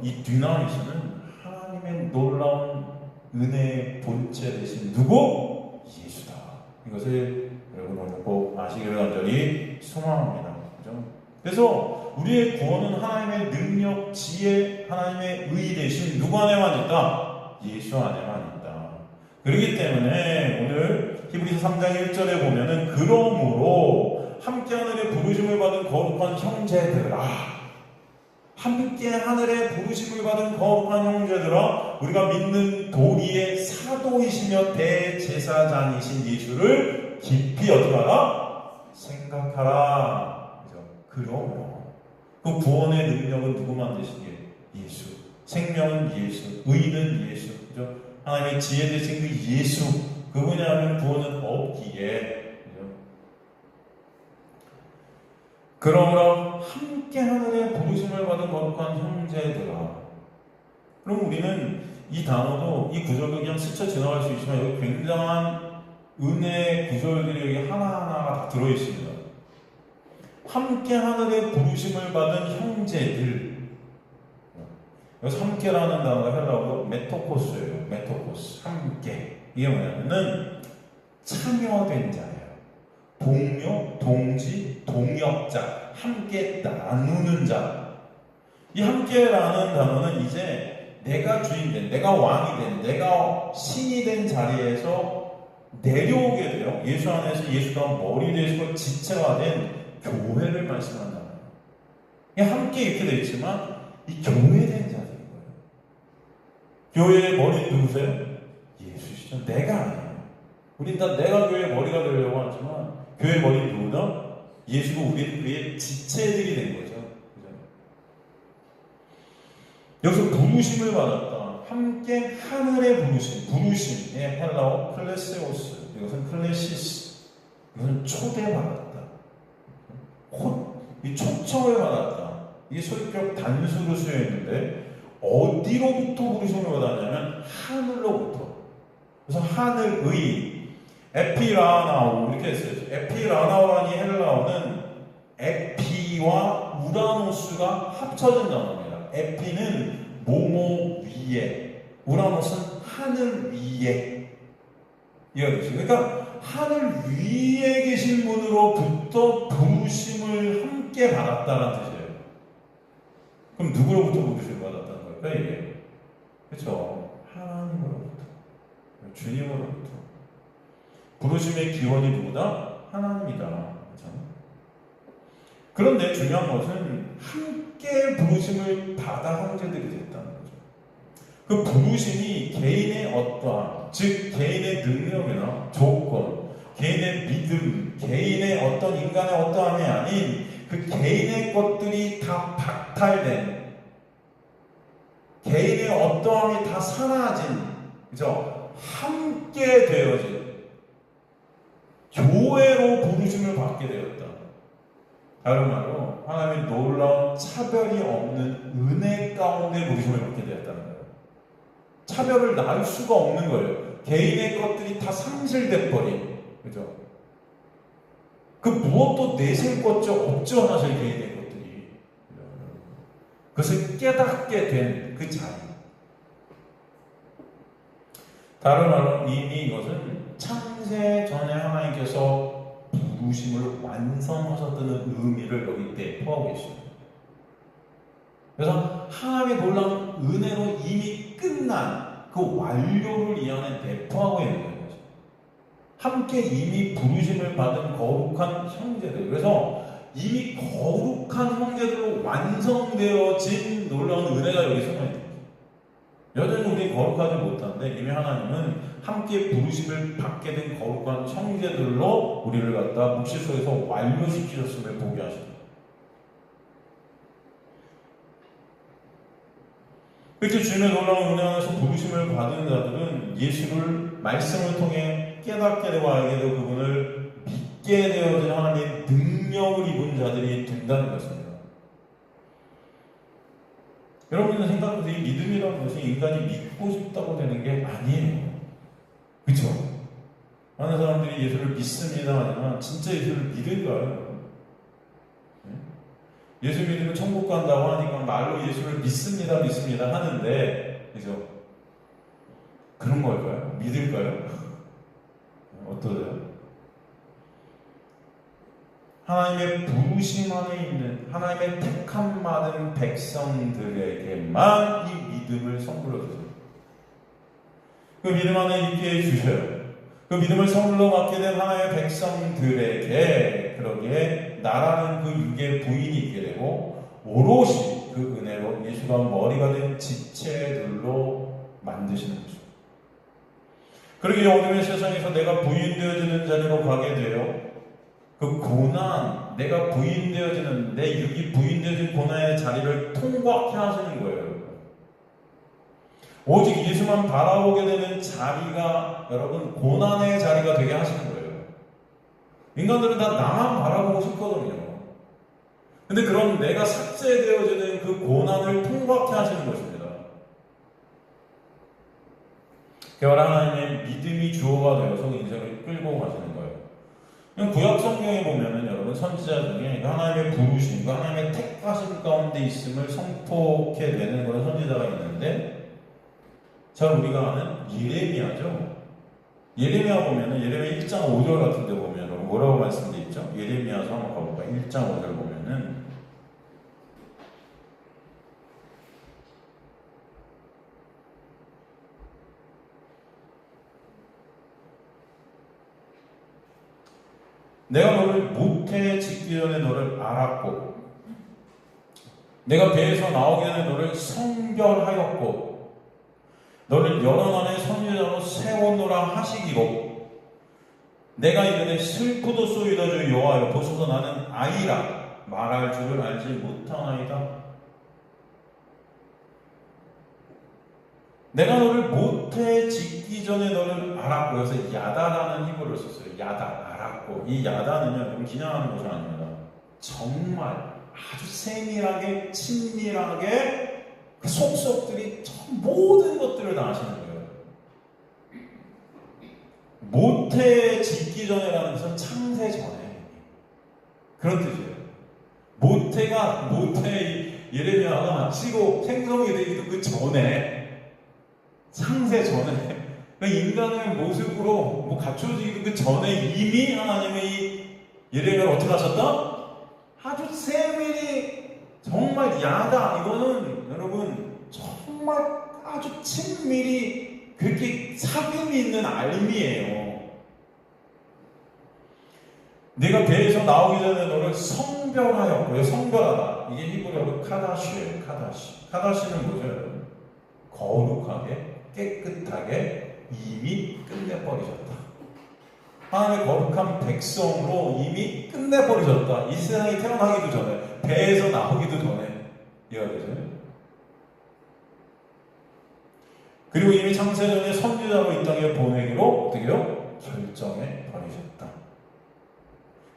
Speaker 1: 이 dynamit은 하나님의 놀라운 은혜의 본체 되신 누구? 예수다. 이것을 여러분 오늘 꼭 아시기를 간절히 소망합니다. 그죠? 그래서 우리의 구원은 하나님의 능력, 지혜, 하나님의 의 대신 누구 안에만 있다? 예수 안에만 있다. 그렇기 때문에 오늘 히브리서 3장 1절에 보면은 그러므로 함께 하늘의 부르심을 받은 거룩한 형제들아, 함께 하늘의 부르심을 받은 거룩한 형제들아, 우리가 믿는 도리의 사도이시며 대제사장이신 예수를 깊이 어떻게 하라? 생각하라. 그러므로 그 구원의 능력은 누구만 되시기에? 예수. 생명은 예수. 의는 예수. 그죠? 하나님의 지혜 되신 그 예수. 그분이 하면 구원은 없기에. 그러므로 함께 하늘의 부르심을 받은 거룩한 형제들아. 그럼 우리는 이 단어도, 이 구절도 그냥 스쳐 지나갈 수 있지만 여기 굉장한 은혜의 구절들이 여기 하나하나가 다 들어있습니다. 함께 하늘의 부르심을 받은 형제들. 여기서 함께라는 단어가 헬라어로 메토코스예요. 메토코스. 함께. 이게 뭐냐면은 참여된 자예요. 동료, 동지, 동역자, 함께 나누는 자. 이 함께라는 단어는 이제 내가 주인된, 내가 왕이 된, 내가 신이 된 자리에서 내려오게 돼요. 예수 안에서 예수가 머리 되시고 지체가 된 교회를 말씀한다. 함께 이렇게 되어 있지만 이 교회된 자들인 거예요. 교회의 머리 누구세요? 예수시죠. 내가 아니에요. 우린 다 내가 교회의 머리가 되려고 하지만 교회의 머리 누구다? 예수고 우리는 그의 지체들이 된 거죠. 여기서 부르심을 받았다. 함께 하늘의 부르심. 예, 헬라어 클레세오스. 이것은 클레시스. 이것은 초대받았다. 이 초청을 받았다. 이게 소위격 단수로 쓰여있는데 어디로부터 부르심을 받았냐면 하늘로부터. 그래서 하늘의 에피라나오 이렇게 했어요. 에피라나오라는 헬라어는 에피와 우라노스가 합쳐진 단어입니다. 에피는 모모 위에, 우라노스는 하늘 위에. 이해되시죠? 그러니까 하늘 위에 계신 분으로부터 부르심을 함께 함께 받았다는 뜻이에요. 그럼 누구로부터 부르심을 받았다는 걸까요, 이게? 그렇죠. 하나님으로부터, 주님으로부터. 부르심의 기원이 누구다? 하나님이다. 그렇죠? 그런데 중요한 것은 함께 부르심을 받아 형제들이 됐다는 거죠. 그 부르심이 개인의 어떠함, 즉 개인의 능력이나 조건, 개인의 믿음, 개인의 어떤 인간의 어떠함이 아닌 그 개인의 것들이 다 박탈된, 개인의 어떠함이 다 사라진, 그죠? 함께 되어진 교회로 부르심을 받게 되었다. 다른 말로 하나님의 놀라운 차별이 없는 은혜 가운데 부르심을 받게 되었다는 거예요. 차별을 낳을 수가 없는 거예요. 개인의 것들이 다 상실돼 버린, 그죠? 그 무엇도 내실 것도 없죠, 사실 개인의 것들이. 그것을 깨닫게 된 그 자리. 다른 말로 이미 이것은 창세 전에 하나님께서 부르심을 완성하셨다는 의미를 여기 내포하고 계십니다. 그래서 하나님의 놀라운 은혜로 이미 끝난 그 완료를 이 안에 내포하고 있는 거예요. 함께 이미 부르심을 받은 거룩한 형제들. 그래서 이미 거룩한 형제들로 완성되어진 놀라운 은혜가 여기 숨어 있는 거죠. 여전히 우리 거룩하지 못한데 이미 하나님은 함께 부르심을 받게 된 거룩한 형제들로 우리를 갖다 묵시 속에서 완료시키셨음을 보게 하십니다. 그렇게 주님의 놀라운 은혜 안에서 부르심을 받은 자들은 예수를 말씀을 통해 깨닫게 되고 알게 되고 그분을 믿게 되어진 하나님의 능력을 입은 자들이 된다는 것입니다. 여러분은 생각보다 이 믿음이라는 것이 인간이 믿고 싶다고 되는 게 아니에요. 그렇죠? 많은 사람들이 예수를 믿습니다 하지만 진짜 예수를 믿을까요? 예수 믿으면 천국 간다고 하니까 말로 예수를 믿습니다 하는데, 그죠? 그런 걸까요? 믿을까요? 어떠세요? 하나님의 부르심 안에 있는 하나님의 택함 받은 백성들에게만 이 믿음을 선물로 주세요. 그 믿음 안에 있게 해주셔요. 그 믿음을 선물로 받게 된 하나님의 백성들에게 그러기에 나라는 그 육의 부인이 있게 되고 오롯이 그 은혜로 예수가 머리가 된 지체들로 만드시는 거죠. 그러기에 어둠의 세상에서 내가 부인되어지는 자리로 가게 되어 그 고난, 내가 부인되어지는, 내 육이 부인되어진 고난의 자리를 통과케 하시는 거예요. 오직 예수만 바라보게 되는 자리가 여러분 고난의 자리가 되게 하시는 거예요. 인간들은 다 나만 바라보고 싶거든요. 근데 그런 내가 삭제되어지는 그 고난을 통과케 하시는 것입니다. 그걸 하나님의 믿음이 주어가 되어서 인생을 끌고 가시는 거예요. 구약 성경에 보면은 여러분 선지자 중에 하나님의 부르심, 하나님의 택하심 가운데 있음을 선포케 되는 그런 선지자가 있는데, 자 우리가 아는 예레미야죠. 예레미야 보면은 예레미야 1장 5절 같은데 보면 뭐라고 말씀되어 있죠? 예레미야서 한번 가볼까요? 1장 5절 보면은 내가 너를 모태에 짓기 전에 너를 알았고 내가 배에서 나오기 전에 너를 성별하였고 너를 여러 날의 선지자로 세워놓으라 하시기로 내가 이르되 슬프도 쏘이다 주 여호와여 보소서 나는 아이라 말할 줄을 알지 못하나이다. 내가 너를 모태에 짓기 전에 너를 알았고, 그래서 야다라는 히브리어를 썼어요. 야다, 알았고. 이 야다는요, 그냥 것이 아닙니다. 정말 아주 세밀하게 친밀하게 그 속속들이 모든 것들을 다 아시는 거예요. 모태에 짓기 전에라는 것은 창세 전에 그런 뜻이에요. 모태 예레미야가 치고 생성이 되기도 그 전에, 창세 전에, 인간의 모습으로 갖춰지기도 그 전에 이미 하나님의 예레미야를 어떻게 하셨다? 아주 세밀히 정말 야다. 이거는 여러분 정말 아주 친밀히 그렇게 사귐이 있는 알미예요. 내가 배에서 나오기 전에 너를 성별하였고요. 성별하다. 이게 히브리어로 카다시예요. 카다시. 카다시는 뭐죠? 거룩하게, 깨끗하게 이미 끝내버리셨다. 하나님의 거룩한 백성으로 이미 끝내버리셨다. 이 세상에 태어나기도 전에, 배에서 나오기도 전에. 이해가 되죠? 그리고 이미 창세전에 선지자로 이 땅에 보내기로 어떻게요? 결정해 버리셨다.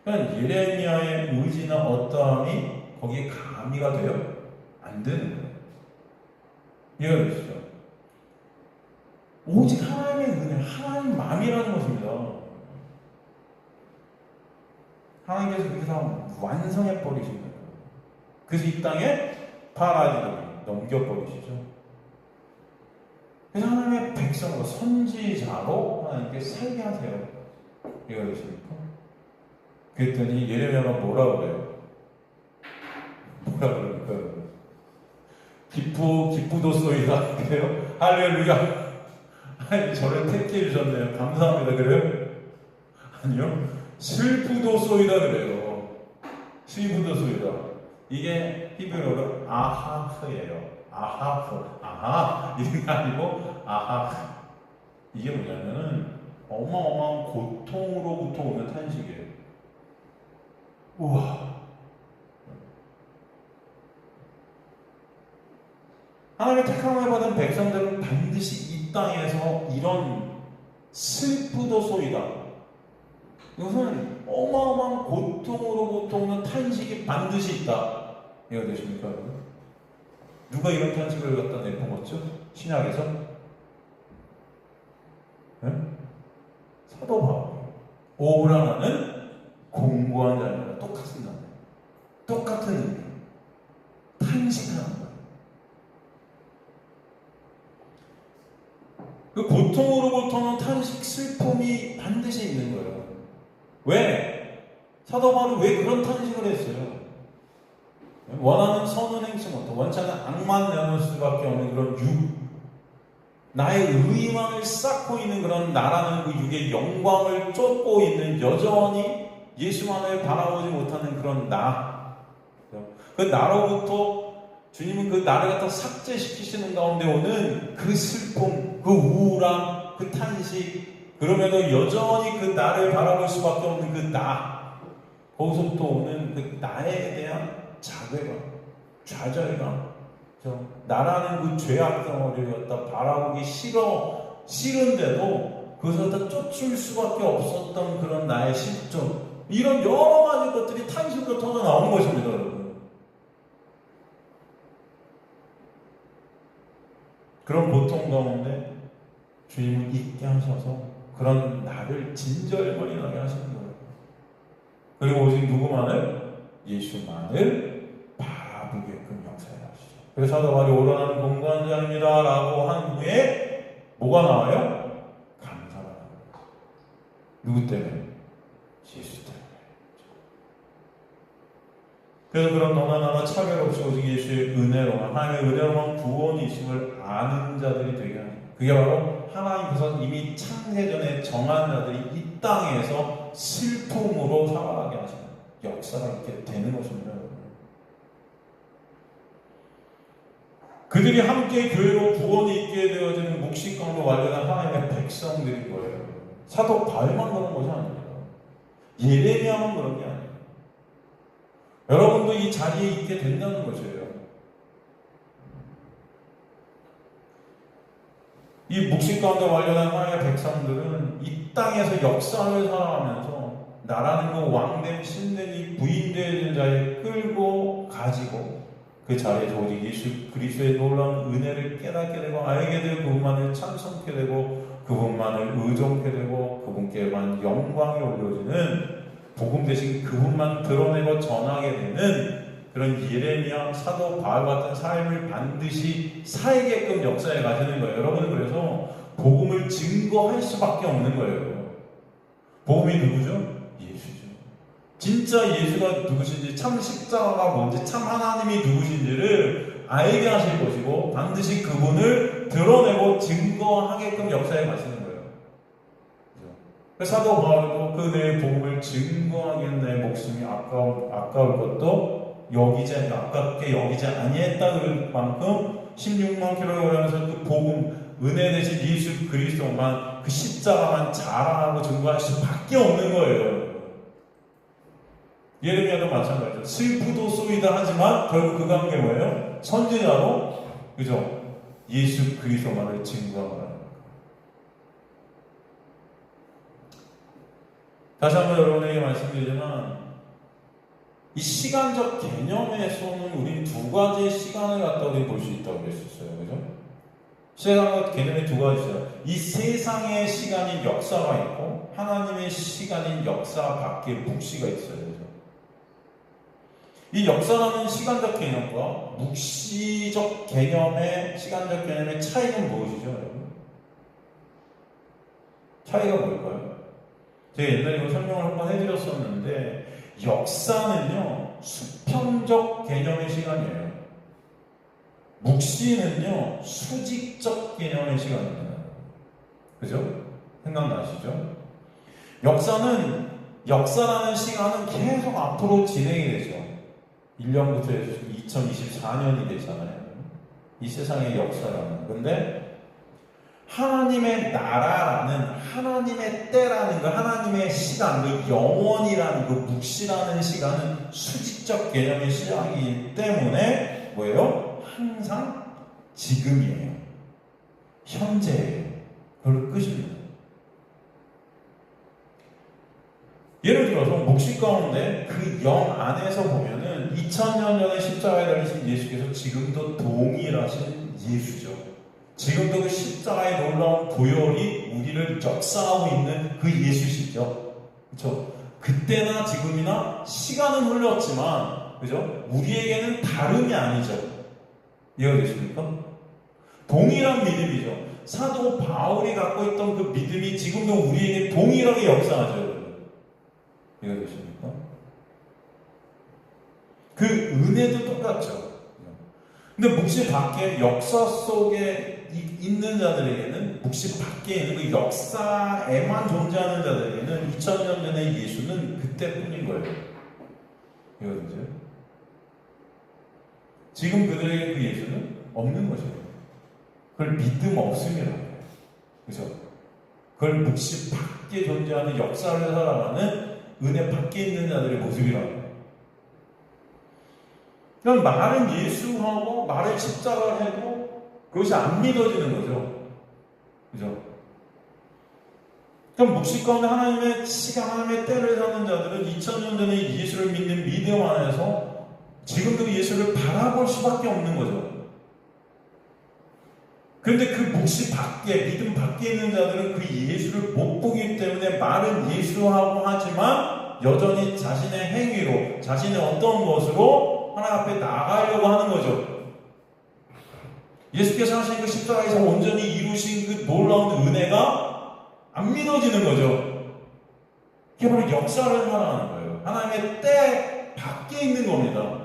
Speaker 1: 그러니까 예레미야의 의지나 어떠함이 거기에 가미가 돼요? 안 되는 거예요. 이해가 되시죠? 오직 하나님의 은혜, 하나님 마음이라는 것입니다. 하나님께서 그렇게 다 완성해 버리신 거예요. 그래서 이 땅에 파라디를 넘겨버리시죠. 그래서 하나님의 백성으로 선지자로 하나님께 살게 하세요. 이해가 되십니까? 그랬더니 예레미야가 뭐라 그래요? 뭐라 그럽니까? 기쁘도소이다. 그래요? 할렐루야. 아니, 저를 택해 주셨네요. 감사합니다. 그래요? 아니요. 슬프도소이다. 그래요. 슬프도소이다. 이게 히브리어로 아하흐예요. 아하흐. 아하. 이게 아니고 아하흐. 이게 뭐냐면은 어마어마한 고통으로부터 오는 탄식이에요. 우와. 하나님의 택함을 받은 백성들은 반드시 이 땅에서 이런 슬프도소이다. 이것은 어마어마한 고통으로부터 오는 탄식이 반드시 있다. 이해가 되십니까, 여러분? 누가 이런 탄식을 갖다 내뿜었죠? 신약에서? 네? 사도 바울. 오브라나는 공고한 자입니다. 똑같은 날. 똑같은 의미. 탄식하는 거예요. 그 고통으로부터는 탄식, 슬픔이 반드시 있는 거예요. 왜? 사도 바울이 왜 그런 탄식을 했어요? 원하는 선은 행치 못하고 원치 않는 악만 내놓을 수밖에 없는 그런 육, 나의 의만을 쌓고 있는 그런 나라는 그 육의 영광을 쫓고 있는 여전히 예수만을 바라보지 못하는 그런 나. 그 나로부터 주님은 그 나를 갖다 삭제시키시는 가운데 오는 그 슬픔, 그 우울함, 그 탄식, 그럼에도 여전히 그 나를 바라볼 수밖에 없는 그 나, 거기서부터 오는 그 나에 대한 자괴감, 좌절감, 나라는 그 죄악 덩어리를 갖다 바라보기 싫은데도 그것을 갖다 쫓을 수밖에 없었던 그런 나의 실존, 이런 여러 가지 것들이 탄식으로 터져 나오는 것입니다, 여러분. 그런 고통 가운데 주님은 있게 하셔서 그런 나를 진절머리나게 하시는 거예요. 그리고 오직 누구만을? 예수만을 바라보게끔 역사해 하시죠. 그래서 사도 바울이 오라는 공고한 자입니다 라고 한 후에 뭐가 나와요? 감사가 나와요. 누구 때문에? 예수 때문에. 그래서 그런 너나 나나 차별 없이 오직 예수의 은혜로만, 하나님의 은혜로만 구원이 있음을 아는 자들이 되게 하는, 그게 바로 하나님께서 이미 창세전에 정한 자들이 이 땅에서 슬픔으로 살아가게 하시는 역사가 있게 되는 것입니다. 그들이 함께 교회로 구원이 있게 되어지는 묵시강으로 완전한 하나님의 백성들인 거예요. 사도 바울만 그런 것이 아닙니다. 예레미야만 그런 게 아니에요. 여러분도 이 자리에 있게 된다는 것이에요. 이 묵시 가운데 완전한 하나님의 백성들은 이 땅에서 역사를 살아가면서 나라는 그 왕됨, 신된 이 부인되는 자에 끌고 가지고 그 자리에서 오직 예수 그리스도의 놀라운 은혜를 깨닫게 되고 알게 되고 그분만을 찬송케 되고 그분만을 의존케 되고 그분께만 영광이 올려지는 복음 대신 그분만 드러내고 전하게 되는 그런 예레미야, 사도 바울 같은 삶을 반드시 살게끔 역사에 가시는 거예요. 여러분은 그래서 복음을 증거할 수밖에 없는 거예요. 복음이 누구죠? 예수죠. 진짜 예수가 누구신지, 참 십자가가 뭔지, 참 하나님이 누구신지를 알게 하실 것이고 반드시 그분을 드러내고 증거하게끔 역사에 가시는 거예요. 그래서 사도 바울도 그 내 복음을 증거하기 위해 내 목숨이 아까울 것도 아깝게 여기지 아니했다 그럴 만큼 16만 킬로를 걸으면서 그 복음, 은혜 되신 예수 그리스도만, 그 십자가만 자랑하고 증거할 수밖에 없는 거예요. 예레미야도 마찬가지죠. 슬프도소이다 하지만 결국 그 관계 뭐예요? 선지자로, 그죠? 예수 그리스도만을 증거하는. 다시 한번 여러분에게 말씀드리지만, 이 시간적 개념에서는 우리 두 가지의 시간을 갖다 우리 볼 수 있다고 그랬었어요. 그죠? 시간적 개념이 두 가지죠. 이 세상의 시간인 역사가 있고, 하나님의 시간인 역사 밖에 묵시가 있어요. 그죠? 이 역사라는 시간적 개념과 묵시적 개념의, 시간적 개념의 차이는 무엇이죠, 여러분? 차이가 뭘까요? 제가 옛날에 이거 설명을 한번 해드렸었는데, 역사는요, 수평적 개념의 시간이에요. 묵시는요, 수직적 개념의 시간입니다. 그죠? 생각나시죠? 역사라는 시간은 계속 앞으로 진행이 되죠. 1년부터 해서 2024년이 되잖아요. 이 세상의 역사라는. 근데 하나님의 나라라는, 하나님의 때라는 거, 하나님의 시간, 그 영원이라는 그 묵시라는 시간은 수직적 개념의 시간이기 때문에 뭐예요? 항상 지금이에요. 현재예요. 그걸 끝입니다. 예를 들어서 묵시 가운데 그 영 안에서 보면은 2000년 전에 십자가에 달리신 예수께서 지금도 동일하신 예수죠. 지금도 그 십자가의 놀라운 보혈이 우리를 역사하고 있는 그 예수시죠. 그렇죠? 그때나 지금이나 시간은 흘렀지만, 그죠? 우리에게는 다름이 아니죠. 이해되십니까? 동일한 믿음이죠. 사도 바울이 갖고 있던 그 믿음이 지금도 우리에게 동일하게 역사하죠. 이해되십니까? 그 은혜도 똑같죠. 근데 묵시 밖에, 역사 속에 있는 자들에게는, 묵시 밖에 있는 그 역사에만 존재하는 자들에게는 2000년 전의 예수는 그때뿐인 거예요. 이해되죠? 지금 그들에게 그 예수는 없는 거죠. 그걸 믿음 없음이라고 해요. 그죠? 그걸 묵시 밖에 존재하는, 역사를 살아가는 은혜 밖에 있는 자들의 모습이라고 해요. 그럼 말은 예수하고 말을 십자가를 해도 그것이 안 믿어지는 거죠. 그죠? 그럼 묵시 가운데 하나님의 시간, 하나님의 때를 사는 자들은 2000년 전에 예수를 믿는 믿음 안에서 지금도 예수를 바라볼 수밖에 없는 거죠. 그런데 그 묵시 밖에, 믿음 밖에 있는 자들은 그 예수를 못 보기 때문에 말은 예수하고 하지만 여전히 자신의 행위로, 자신의 어떤 것으로 하나님 앞에 나가려고 하는 거죠. 예수께서 하신 그 십자가에서 온전히 이루신 그 놀라운 은혜가 안 믿어지는 거죠. 그게 바로 역사를 살아가는 거예요. 하나님의 때 밖에 있는 겁니다.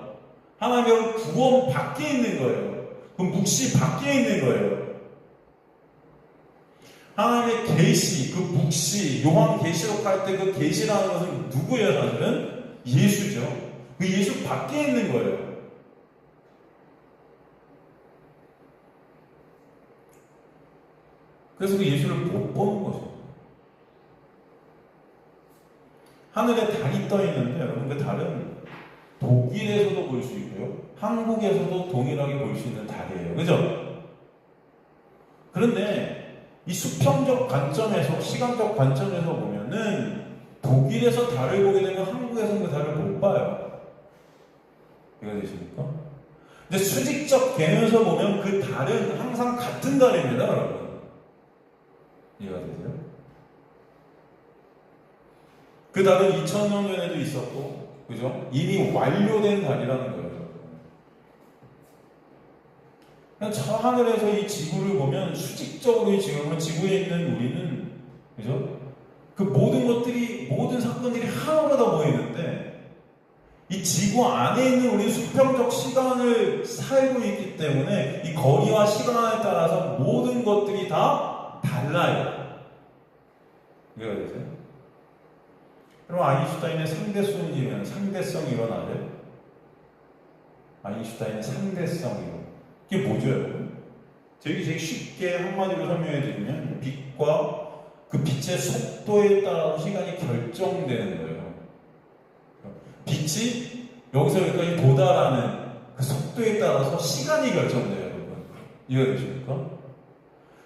Speaker 1: 하나님의 구원 밖에 있는 거예요. 그 묵시 밖에 있는 거예요. 하나님의 계시, 그 묵시, 요한계시록 할 때 그 계시라는 것은 누구예요? 사실은 예수죠. 그 예수 밖에 있는 거예요. 그래서 그 예수를 못 보는 거죠. 하늘에 달이 떠 있는데, 여러분, 그 달은 독일에서도 볼 수 있고요, 한국에서도 동일하게 볼 수 있는 달이에요. 그죠? 그런데 이 수평적 관점에서, 시간적 관점에서 보면은 독일에서 달을 보게 되면 한국에서는 그 달을 못 봐요. 이해가 되십니까? 근데 수직적 개념에서 보면 그 달은 항상 같은 달입니다, 여러분. 이해가 되세요? 그 달은 2000년 전에도 있었고, 그죠? 이미 완료된 달이라는 거예요. 저 하늘에서 이 지구를 보면 수직적으로 이 지구에 있는 우리는, 그죠? 그 모든 것들이, 모든 사건들이 하나로 다 보이는데, 지구 안에 있는 우리 수평적 시간을 살고 있기 때문에 이 거리와 시간에 따라서 모든 것들이 다 달라요. 이해가 되세요? 그럼 아인슈타인의 상대성이 일어나죠? 아인슈타인의 상대성이 이게 뭐죠, 여러분? 되게 쉽게 한마디로 설명해 드리면 빛과 그 빛의 속도에 따라서 시간이 결정되는 거예요. 빛이 여기서 여기까지 도달하는 그 속도에 따라서 시간이 결정돼요, 여러분. 이해되십니까?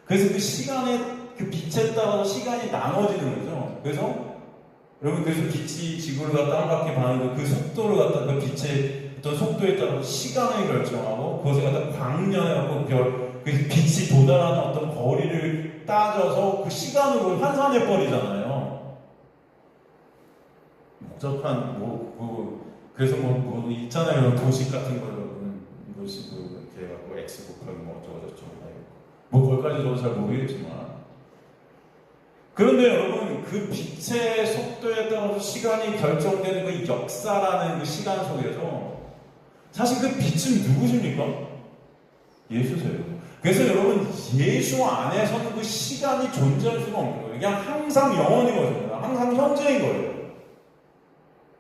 Speaker 1: 그래서 그 시간에, 그 빛에 따라서 시간이 나눠지는 거죠. 그래서 여러분, 그래서 빛이 지구를 갖다 한 바퀴 반하고 그 속도를 갖다 그 빛의 어떤 속도에 따라서 시간을 결정하고 그것을 갖다 광년해갖고 그 빛이 도달하는 어떤 거리를 따져서 그 시간으로 환산해 버리잖아요. 복잡한 그래서 있잖아요, 도식 같은 거 여러분, 이것이 이렇게 해갖고 x 곱하기 어쩌고저쩌고 거기까지 저도 잘 모르겠지만, 그런데 여러분, 그 빛의 속도에 따라서 시간이 결정되는 그 역사라는 그 시간 속에서 사실 그 빛은 누구십니까? 예수세요. 그래서 여러분, 예수 안에서는 그 시간이 존재할 수가 없는 거예요. 그냥 항상 영원인 것입니다. 항상 현재인 거예요.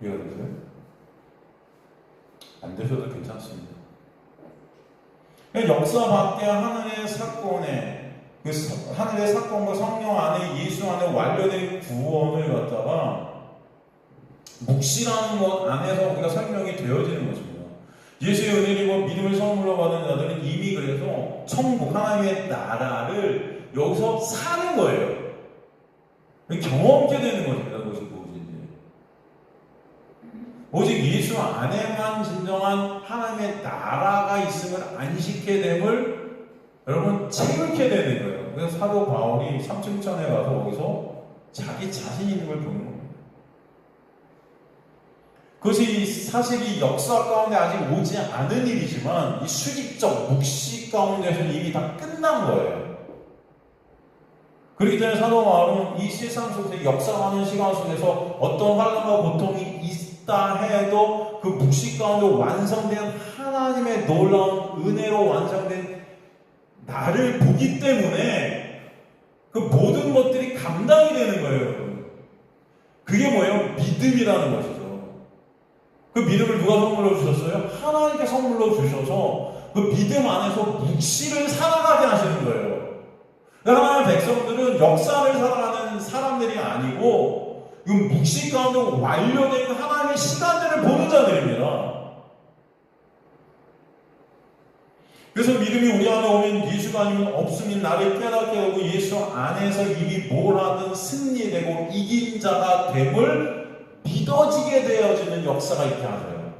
Speaker 1: 이해가 되세요? 안 되셔도 괜찮습니다. 역사 밖에 하늘의 사건에, 하늘의 사건과 성령 안에, 예수 안에 완료된 구원을 갖다가 묵시라는 것 안에서 우리가 설명이 되어지는 것입니다. 예수의 은혜를 입어 믿음을 선물로 받은 자들은 이미 그래서 천국, 하나님의 나라를 여기서 사는 거예요. 경험하게 되는 것입니다. 그것이 무엇인지. 오직 예수 안에만 진정한 하나님의 나라가 있음을 안식케 됨을 여러분 체험케 되는 거예요. 그래서 사도 바울이 삼층천에 가서 거기서 자기 자신이 있는 걸 보는 겁니다. 그것이 사실 이 역사 가운데 아직 오지 않은 일이지만 이 수직적 묵시 가운데서는 이미 다 끝난 거예요. 그렇기 때문에 사도 바울은 이 세상 속에서 역사하는 시간 속에서 어떤 환난과 고통이 있다 해도 그 묵시 가운데 완성된 하나님의 놀라운 은혜로 완성된 나를 보기 때문에 그 모든 것들이 감당이 되는 거예요. 그게 뭐예요? 믿음이라는 것이죠. 그 믿음을 누가 선물로 주셨어요? 하나님께 선물로 주셔서 그 믿음 안에서 묵시를 살아가게 하시는 거예요. 하나님의 백성들은 역사를 살아가는 사람들이 아니고 이 묵시 가운데 완료된 하나님의 시간들을 보는 자들입니다. 그래서 믿음이 우리 안에 오면 예수가 아니면 없으면 나를 깨닫게 하고 예수 안에서 이미 뭘 하든 승리되고 이긴 자가 됨을 믿어지게 되어지는 역사가 있게 하세요.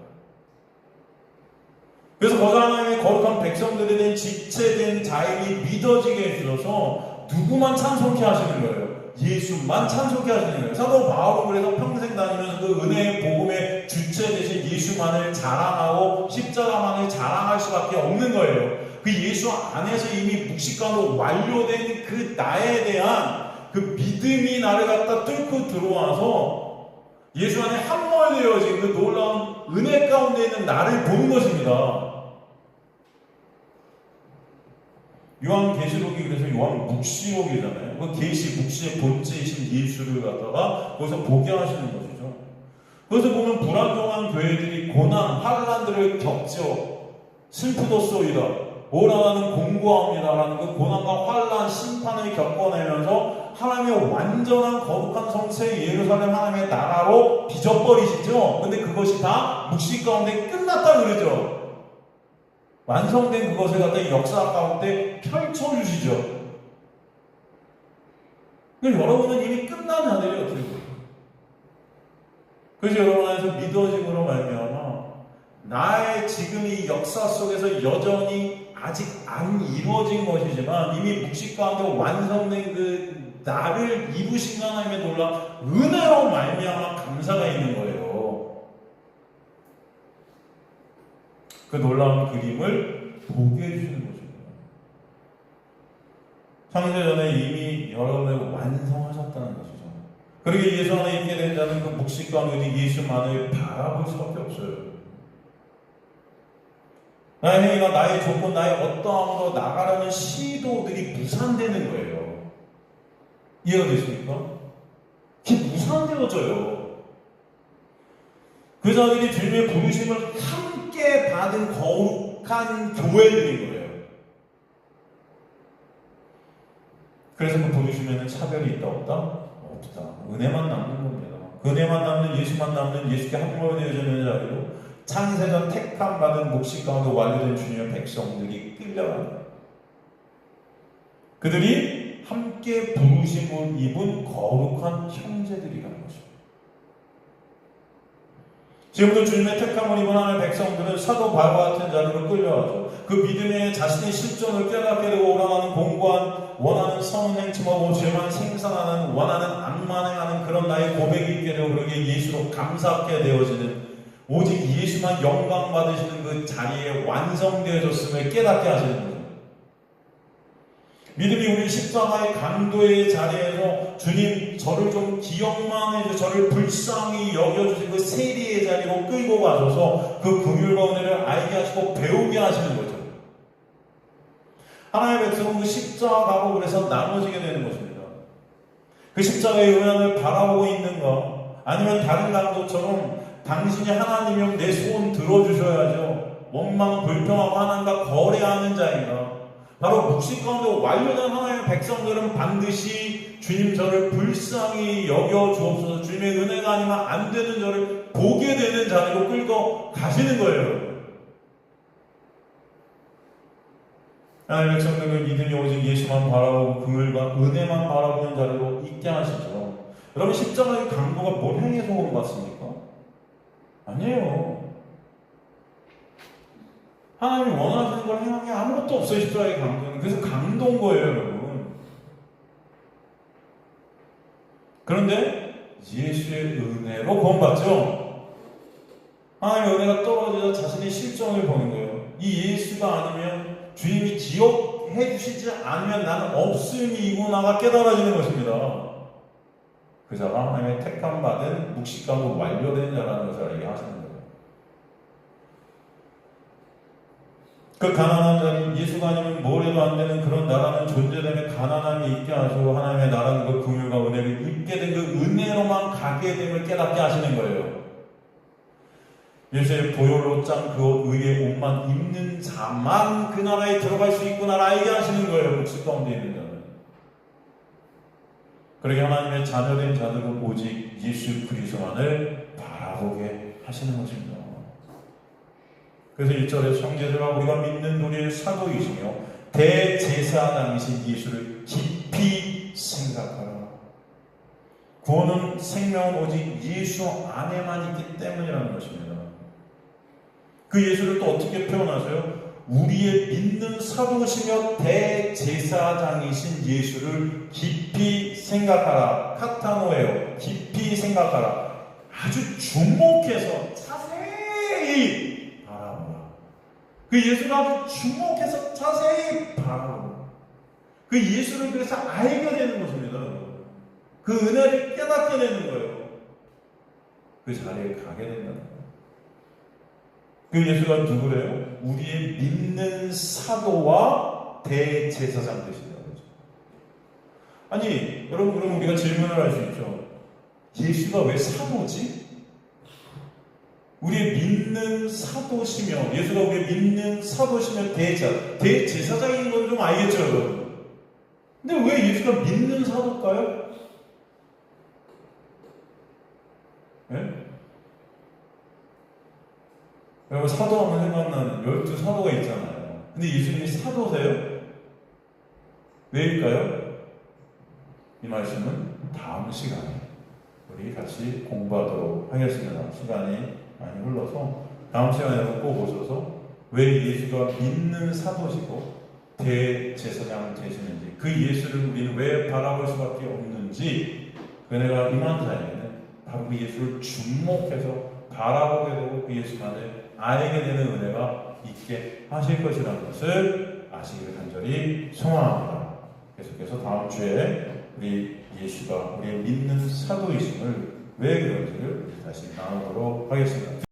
Speaker 1: 그래서 거기 하나님의 거룩한 백성들에 대한 지체된 자임이 믿어지게 해주셔서 누구만 찬송케 하시는 거예요. 예수만 찬송케 하시는 거예요. 사도 바울은 그래서 평생 다니면서 그 은혜의 복음의 주체 되신 예수만을 자랑하고 십자가만을 자랑할 수밖에 없는 거예요. 그 예수 안에서 이미 묵시간으로 완료된 그 나에 대한 그 믿음이 나를 갖다 뚫고 들어와서 예수 안에 함몰되어진 그 놀라운 은혜 가운데 있는 나를 보는 것입니다. 요한계시록이 그래서 요한묵시록이잖아요. 그 계시, 묵시의 본체이신 예수를 갖다가 거기서 보게 하시는 것이죠. 그래서 보면 불안정한 교회들이 고난, 환난들을 겪죠. 슬프도소이다. 오라는 공고합니다라는 그 고난과 환난, 심판을 겪어내면서 하나님의 완전한 거룩한 성체 예루살렘 하나님의 나라로 빚어버리시죠. 근데 그것이 다 묵시 가운데 끝났다 그러죠. 완성된 그것을 갖다 역사 가운데 펼쳐주시죠. 여러분은 이미 끝난 자들이 어떻게 돼요? 그래서 여러분 안에서 믿어짐으로 말미암아 나의 지금 이 역사 속에서 여전히 아직 안 이루어진 것이지만 이미 묵시 가운데 완성된 그 나를 입으신 하나님의 놀라운 은혜로 말미암아 감사가 있는 거예요. 그 놀라운 그림을 보게 해주시는 것입니다. 창세전에 이미 여러분을 완성하셨다는 것이죠. 그러게 예수 안에 있게 된 자는 그 묵시 가운데 예수만을 바라볼 수밖에 없어요. 나의 행위가 나의 조건, 나의 어떠함으로 나가려는 시도들이 무산되는 거예요. 이해가 되십니까? 그게 무산되어져요. 그 자들이 주님의 부르심을 함께 받은 거룩한 교회들인 거예요. 그래서 그 부르심에는 차별이 있다 없다? 없다. 은혜만 남는 겁니다. 은혜만 남는, 예수만 남는, 예수께 한몸이 되어지는 자리로 창세전 택함 받은 묵시 가운데 완료된 주님의 백성들이 끌려간다. 그들이 함께 부르심을 입은 거룩한 형제들이라는 것입니다. 지금도 주님의 택함을 입은 하나님의 백성들은 사도 바울과 같은 자리로 끌려와서 그 믿음의 자신의 실존을 깨닫게 되고 오라가는 공고한 원하는 선은 행침하고 죄만 생산하는 원하는 악만 행하는 그런 나의 고백이 있게 되고 그러기에 예수로 감사하게 되어지는 오직 예수만 영광 받으시는 그 자리에 완성되어졌음을 깨닫게 하시는 거죠. 믿음이 우리 십자가의 강도의 자리에서 주님 저를 좀 기억만 해줘 저를 불쌍히 여겨주신 그 세리의 자리로 끌고 가셔서 그 긍휼과 은혜를 알게 하시고 배우게 하시는 거죠. 하나님의 백성은 그 십자가 가고 그래서 나눠지게 되는 것입니다. 그 십자가의 은혜를 바라보고 있는가 아니면 다른 강도처럼 당신이 하나님이면 내 소원 들어주셔야죠. 원망 불평하고 하나님과 거래하는 자인가. 바로 묵시 가운데 완료된 하나님의 백성들은 반드시 주님 저를 불쌍히 여겨주옵소서 주님의 은혜가 아니면 안 되는 저를 보게 되는 자리로 끌고 가시는 거예요. 하나님의 백성들은 믿음이 오직 예수만 바라보고 긍휼과 은혜만 바라보는 자리로 있게 하시죠. 여러분 십자가의 강도가 뭘 행해서 온 것 같습니까? 아니에요. 하나님이 원하시는 걸 행한 게 아무것도 없어요. 십자가의 강도는. 그래서 강도인 거예요, 여러분. 그런데 예수의 은혜로 구원받죠. 하나님의 은혜가 떨어지자 자신의 실정을 보는 거예요. 이 예수가 아니면 주님이 기억해 주시지 않으면 나는 없음이구나가 깨달아지는 것입니다. 그 자가 하나님의 택함 받은 묵시감으로 완료된 자라는 것을 알게 하시는 거예요. 그 가난한 자는 예수가 아니면 뭘 해도 안 되는 그런 나라는 존재됨에 가난함이 있게 하시고 하나님의 나라는 그 긍휼과 은혜를 입게 된 그 은혜로만 가게 됨을 깨닫게 하시는 거예요. 예수의 보혈로 짠 그 의의 옷만 입는 자만 그 나라에 들어갈 수 있구나를 알게 하시는 거예요. 묵시 가운데 있는 자는. 그러게 하나님의 자녀된 자들은 오직 예수 그리스도만을 바라보게 하시는 것입니다. 그래서 1절에 형제들아 우리가 믿는 우리의 사도이시며 대제사장이신 예수를 깊이 생각하라. 구원은 생명은 오직 예수 안에만 있기 때문이라는 것입니다. 그 예수를 또 어떻게 표현하세요? 우리의 믿는 사도시며 대제사장이신 예수를 깊이 생각하라. 카타노예요. 깊이 생각하라. 아주 주목해서 자세히 그 예수를 아주 주목해서 자세히 바라보고 그 예수를 그래서 알게 되는 것입니다. 그 은혜를 깨닫게 되는 거예요. 그 자리에 가게 된다는 거예요. 그 예수가 누구래요? 우리의 믿는 사도와 대제사장 되신다는 거죠. 아니 여러분 그럼 우리가 질문을 할 수 있죠. 예수가 왜 사도지? 우리의 믿는 사도시며 예수가 우리의 믿는 사도시며 대제사장인 건 좀 알겠죠 여러분. 근데 왜 예수가 믿는 사도일까요? 네? 여러분 사도하면 생각나는 12사도가 있잖아요. 근데 예수님이 사도세요? 왜일까요? 이 말씀은 다음 시간에 우리 같이 공부하도록 하겠습니다. 시간이 많이 흘러서 다음 시간에 꼭 오셔서 왜 예수가 믿는 사도시고 대제사장 되시는지 그 예수를 우리는 왜 바라볼 수밖에 없는지 그 은혜가 임한 자에게는 바로 그 예수를 주목해서 바라보게 되고 그 예수만을 알게 되는 은혜가 있게 하실 것이라는 것을 아시기를 간절히 소망합니다. 계속해서 다음 주에 우리 예수가 우리의 믿는 사도이심을 왜 그런지를 다시 나누도록 하겠습니다.